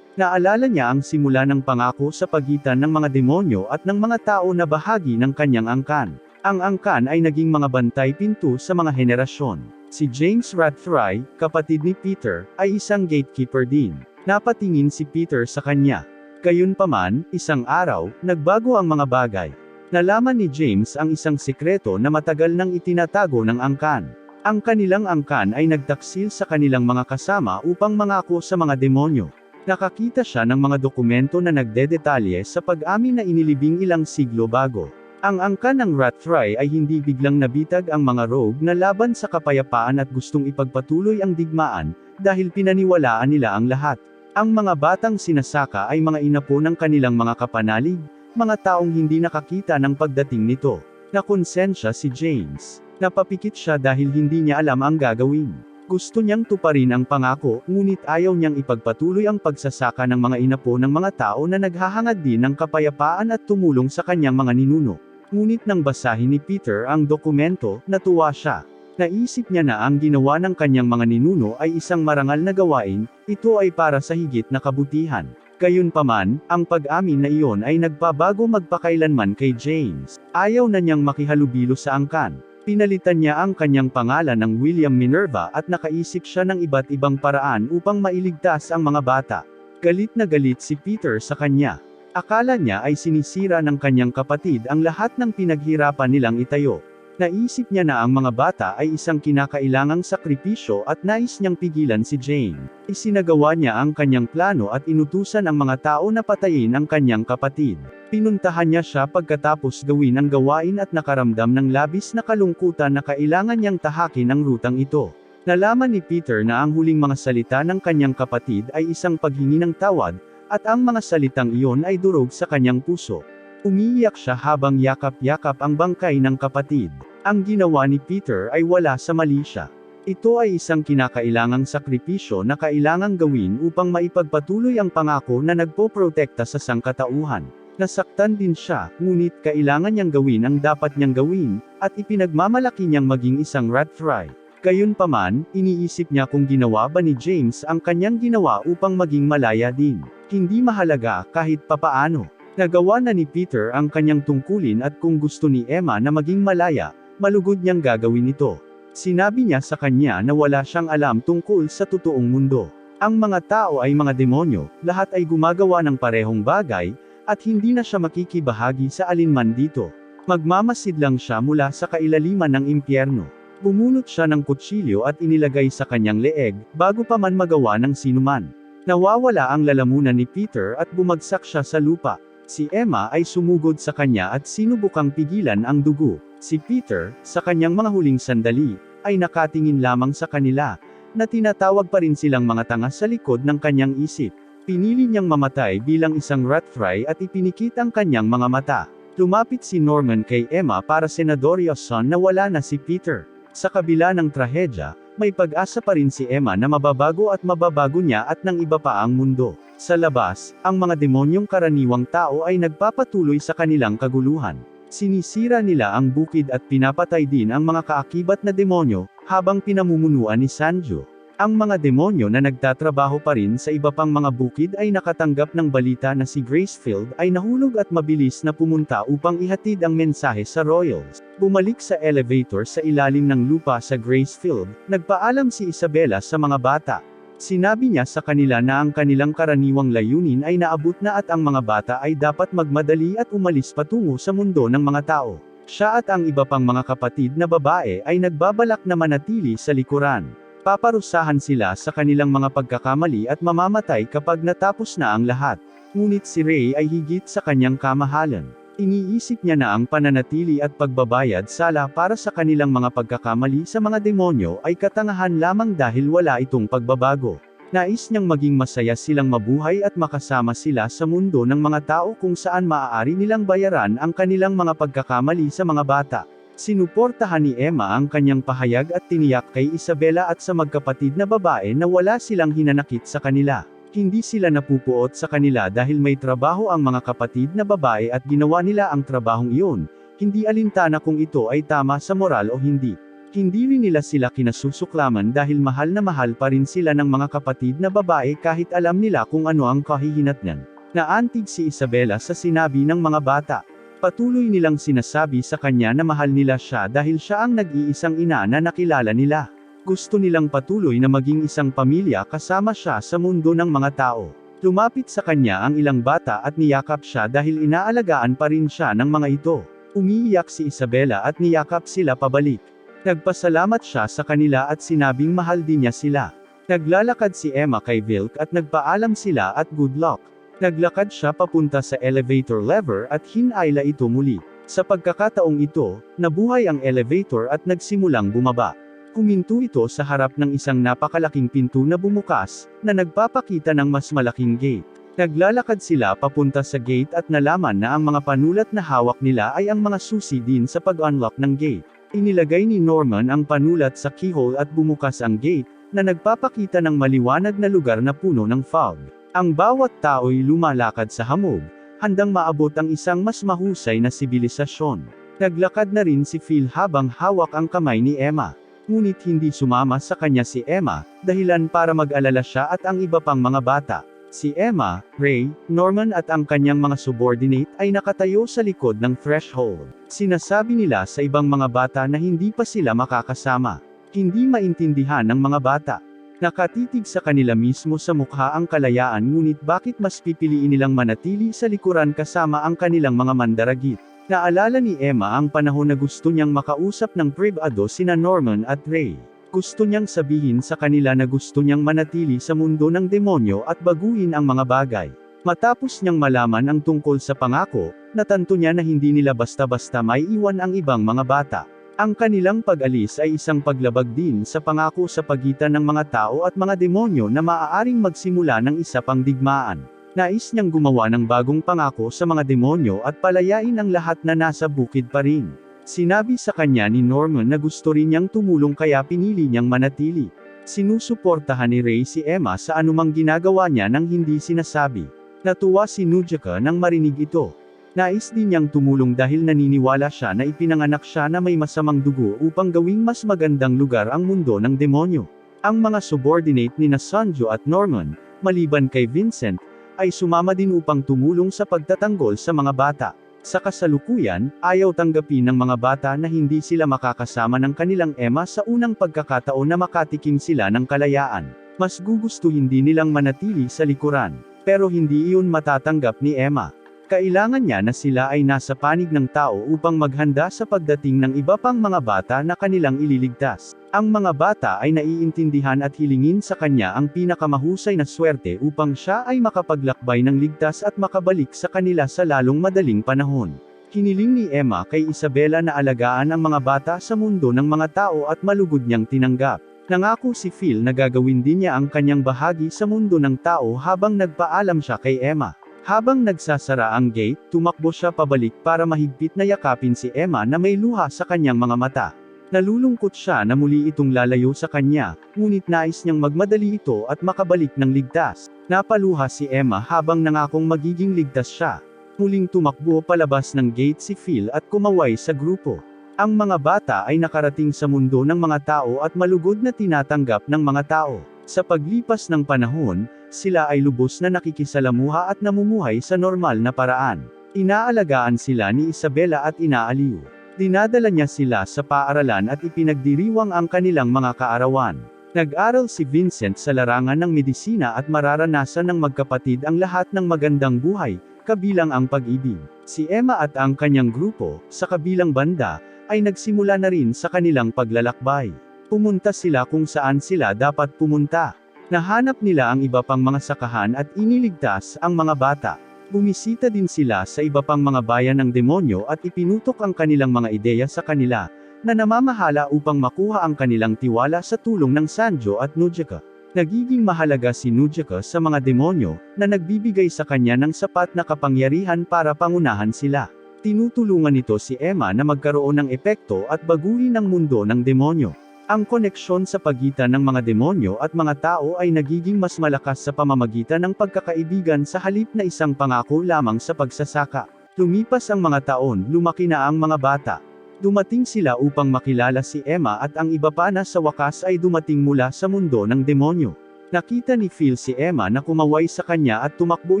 Naalala niya ang simula ng pangako sa pagitan ng mga demonyo at ng mga tao na bahagi ng kanyang angkan. Ang angkan ay naging mga bantay pinto sa mga henerasyon. Si James Rattray, kapatid ni Peter, ay isang gatekeeper din. Napatingin si Peter sa kanya. Gayunpaman, isang araw, nagbago ang mga bagay. Nalaman ni James ang isang sikreto na matagal nang itinatago ng angkan. Ang kanilang angkan ay nagtaksil sa kanilang mga kasama upang mangako sa mga demonyo. Nakakita siya ng mga dokumento na nagdedetalye sa pag-amin na inilibing ilang siglo bago. Ang angkan ng Rattray ay hindi biglang nabitag ang mga rogue na laban sa kapayapaan at gustong ipagpatuloy ang digmaan, dahil pinaniwalaan nila ang lahat. Ang mga batang sinasaka ay mga inapo ng kanilang mga kapanalig, mga taong hindi nakakita ng pagdating nito. Nakonsensya si James. Napapikit siya dahil hindi niya alam ang gagawin. Gusto niyang tuparin ang pangako, ngunit ayaw niyang ipagpatuloy ang pagsasaka ng mga inapo ng mga tao na naghahangad din ng kapayapaan at tumulong sa kanyang mga ninuno. Ngunit nang basahin ni Peter ang dokumento, natuwa siya. Naisip niya na ang ginawa ng kanyang mga ninuno ay isang marangal na gawain, ito ay para sa higit na kabutihan. Gayunpaman, ang pag-amin na iyon ay nagpabago magpakailanman kay James. Ayaw na niyang makihalubilo sa angkan. Pinalitan niya ang kanyang pangalan ng William Minerva at nakaisip siya ng iba't ibang paraan upang mailigtas ang mga bata. Galit na galit si Peter sa kanya. Akala niya ay sinisira ng kanyang kapatid ang lahat ng pinaghirapan nilang itayo. Naisip niya na ang mga bata ay isang kinakailangang sakripisyo at nais niyang pigilan si Jane. Isinagawa niya ang kanyang plano at inutusan ang mga tao na patayin ang kanyang kapatid. Pinuntahan niya siya pagkatapos gawin ang gawain at nakaramdam ng labis na kalungkutan na kailangan niyang tahakin ang rutang ito. Nalaman ni Peter na ang huling mga salita ng kanyang kapatid ay isang paghingi ng tawad, at ang mga salitang iyon ay durog sa kanyang puso. Umiiyak siya habang yakap-yakap ang bangkay ng kapatid. Ang ginawa ni Peter ay wala sa mali siya. Ito ay isang kinakailangang sakripisyo na kailangang gawin upang maipagpatuloy ang pangako na nagpoprotekta sa sangkatauhan. Nasaktan din siya, ngunit kailangan niyang gawin ang dapat niyang gawin, at ipinagmamalaki niyang maging isang rat fry. Gayunpaman, iniisip niya kung ginawa ba ni James ang kanyang ginawa upang maging malaya din. Hindi mahalaga kahit papaano. Nagawa na ni Peter ang kanyang tungkulin at kung gusto ni Emma na maging malaya, malugod niyang gagawin ito. Sinabi niya sa kanya na wala siyang alam tungkol sa totoong mundo. Ang mga tao ay mga demonyo, lahat ay gumagawa ng parehong bagay, at hindi na siya makikibahagi sa alinman dito. Magmamasid lang siya mula sa kailaliman ng impyerno. Bumunot siya ng kutsilyo at inilagay sa kanyang leeg, bago pa man magawa ng sinuman. Nawawala ang lalamunan ni Peter at bumagsak siya sa lupa. Si Emma ay sumugod sa kanya at sinubukang pigilan ang dugo. Si Peter, sa kanyang mga huling sandali, ay nakatingin lamang sa kanila, na tinatawag pa rin silang mga tanga sa likod ng kanyang isip. Pinili niyang mamatay bilang isang rat fry at ipinikit ang kanyang mga mata. Lumapit si Norman kay Emma para senadoryoson na wala na si Peter. Sa kabila ng trahedya, may pag-asa pa rin si Emma na mababago at mababago niya at ng iba pa ang mundo. Sa labas, ang mga demonyong karaniwang tao ay nagpapatuloy sa kanilang kaguluhan. Sinisira nila ang bukid at pinapatay din ang mga kaakibat na demonyo, habang pinamumunuan ni Sanjo. Ang mga demonyo na nagtatrabaho pa rin sa iba pang mga bukid ay nakatanggap ng balita na si Gracefield ay nahulog at mabilis na pumunta upang ihatid ang mensahe sa Royals. Bumalik sa elevator sa ilalim ng lupa sa Gracefield, nagpaalam si Isabella sa mga bata. Sinabi niya sa kanila na ang kanilang karaniwang layunin ay naabot na at ang mga bata ay dapat magmadali at umalis patungo sa mundo ng mga tao. Siya at ang iba pang mga kapatid na babae ay nagbabalak na manatili sa likuran. Paparusahan sila sa kanilang mga pagkakamali at mamamatay kapag natapos na ang lahat. Ngunit si Ray ay higit sa kanyang kamahalan. Iniisip niya na ang pananatili at pagbabayad sala para sa kanilang mga pagkakamali sa mga demonyo ay katangahan lamang dahil wala itong pagbabago. Nais niyang maging masaya silang mabuhay at makasama sila sa mundo ng mga tao kung saan maaari nilang bayaran ang kanilang mga pagkakamali sa mga bata. Sinuportahan ni Emma ang kanyang pahayag at tiniyak kay Isabella at sa magkapatid na babae na wala silang hinanakit sa kanila. Hindi sila napupuot sa kanila dahil may trabaho ang mga kapatid na babae at ginawa nila ang trabahong iyon, hindi alintana kung ito ay tama sa moral o hindi. Hindi rin nila sila kinasusuklaman dahil mahal na mahal pa rin sila ng mga kapatid na babae kahit alam nila kung ano ang kahihinatnan. Naantig si Isabella sa sinabi ng mga bata. Patuloy nilang sinasabi sa kanya na mahal nila siya dahil siya ang nag-iisang ina na nakilala nila. Gusto nilang patuloy na maging isang pamilya kasama siya sa mundo ng mga tao. Lumapit sa kanya ang ilang bata at niyakap siya dahil inaalagaan pa rin siya ng mga ito. Umiiyak si Isabella at niyakap sila pabalik. Nagpasalamat siya sa kanila at sinabing mahal din niya sila. Naglalakad si Emma kay Vilk at nagpaalam sila at good luck. Naglakad siya papunta sa elevator lever at hinayla ito muli. Sa pagkakataong ito, nabuhay ang elevator at nagsimulang bumaba. Huminto ito sa harap ng isang napakalaking pinto na bumukas, na nagpapakita ng mas malaking gate. Naglalakad sila papunta sa gate at nalaman na ang mga panulat na hawak nila ay ang mga susi din sa pag-unlock ng gate. Inilagay ni Norman ang panulat sa keyhole at bumukas ang gate, na nagpapakita ng maliwanag na lugar na puno ng fog. Ang bawat tao'y lumalakad sa hamog, handang maabot ang isang mas mahusay na sibilisasyon. Naglakad na rin si Phil habang hawak ang kamay ni Emma. Ngunit hindi sumama sa kanya si Emma, dahilan para mag-alala siya at ang iba pang mga bata. Si Emma, Ray, Norman at ang kanyang mga subordinate ay nakatayo sa likod ng threshold. Sinasabi nila sa ibang mga bata na hindi pa sila makakasama. Hindi maintindihan ng mga bata. Nakatitig sa kanila mismo sa mukha ang kalayaan ngunit bakit mas pipiliin nilang manatili sa likuran kasama ang kanilang mga mandaragit. Naalala ni Emma ang panahon na gusto niyang makausap ng pribado sina Norman at Ray. Gusto niyang sabihin sa kanila na gusto niyang manatili sa mundo ng demonyo at baguhin ang mga bagay. Matapos niyang malaman ang tungkol sa pangako, natanto niya na hindi nila basta-basta may iwan ang ibang mga bata. Ang kanilang pag-alis ay isang paglabag din sa pangako sa pagitan ng mga tao at mga demonyo na maaaring magsimula ng isa pang digmaan. Nais niyang gumawa ng bagong pangako sa mga demonyo at palayain ang lahat na nasa bukid pa rin. Sinabi sa kanya ni Norman na gusto rin niyang tumulong kaya pinili niyang manatili. Sinusuportahan ni Ray si Emma sa anumang ginagawa niya nang hindi sinasabi. Natuwa si Nujaka nang marinig ito. Nais din niyang tumulong dahil naniniwala siya na ipinanganak siya na may masamang dugo upang gawing mas magandang lugar ang mundo ng demonyo. Ang mga subordinate ni Sanjo at Norman, maliban kay Vincent, ay sumama din upang tumulong sa pagtatanggol sa mga bata. Sa kasalukuyan, ayaw tanggapin ng mga bata na hindi sila makakasama ng kanilang ema sa unang pagkakataon na makatikim sila ng kalayaan. Mas gugustuhin din nilang manatili sa likuran, pero hindi iyon matatanggap ni Emma. Kailangan niya na sila ay nasa panig ng tao upang maghanda sa pagdating ng iba pang mga bata na kanilang ililigtas. Ang mga bata ay naiintindihan at hilingin sa kanya ang pinakamahusay na swerte upang siya ay makapaglakbay ng ligtas at makabalik sa kanila sa lalong madaling panahon. Hiniling ni Emma kay Isabela na alagaan ang mga bata sa mundo ng mga tao at malugod niyang tinanggap. Nangako si Phil na gagawin din niya ang kanyang bahagi sa mundo ng tao habang nagpaalam siya kay Emma. Habang nagsasara ang gate, tumakbo siya pabalik para mahigpit na yakapin si Emma na may luha sa kanyang mga mata. Nalulungkot siya na muli itong lalayo sa kanya, ngunit nais niyang magmadali ito at makabalik ng ligtas. Napaluha si Emma habang nangakong magiging ligtas siya. Muling tumakbo palabas ng gate si Phil at kumaway sa grupo. Ang mga bata ay nakarating sa mundo ng mga tao at malugod na tinatanggap ng mga tao. Sa paglipas ng panahon, sila ay lubos na nakikisalamuha at namumuhay sa normal na paraan. Inaalagaan sila ni Isabela at inaaliw. Dinadala niya sila sa paaralan at ipinagdiriwang ang kanilang mga kaarawan. Nag-aral si Vincent sa larangan ng medisina at mararanasan ng magkapatid ang lahat ng magandang buhay, kabilang ang pag-ibig. Si Emma at ang kanyang grupo, sa kabilang banda, ay nagsimula na rin sa kanilang paglalakbay. Pumunta sila kung saan sila dapat pumunta. Nahanap nila ang iba pang mga sakahan at iniligtas ang mga bata. Bumisita din sila sa iba pang mga bayan ng demonyo at ipinutok ang kanilang mga ideya sa kanila, na namamahala upang makuha ang kanilang tiwala sa tulong ng Sanjo at Nujika. Nagiging mahalaga si Nujika sa mga demonyo, na nagbibigay sa kanya ng sapat na kapangyarihan para pangunahan sila. Tinutulungan nito si Emma na magkaroon ng epekto at baguhin ang mundo ng demonyo. Ang koneksyon sa pagitan ng mga demonyo at mga tao ay nagiging mas malakas sa pamamagitan ng pagkakaibigan sa halip na isang pangako lamang sa pagsasaka. Lumipas ang mga taon, lumaki na ang mga bata. Dumating sila upang makilala si Emma at ang iba pa na sa wakas ay dumating mula sa mundo ng demonyo. Nakita ni Phil si Emma na kumaway sa kanya at tumakbo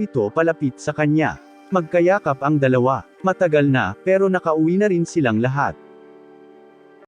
ito palapit sa kanya. Magkayakap ang dalawa. Matagal na, pero nakauwi na rin silang lahat.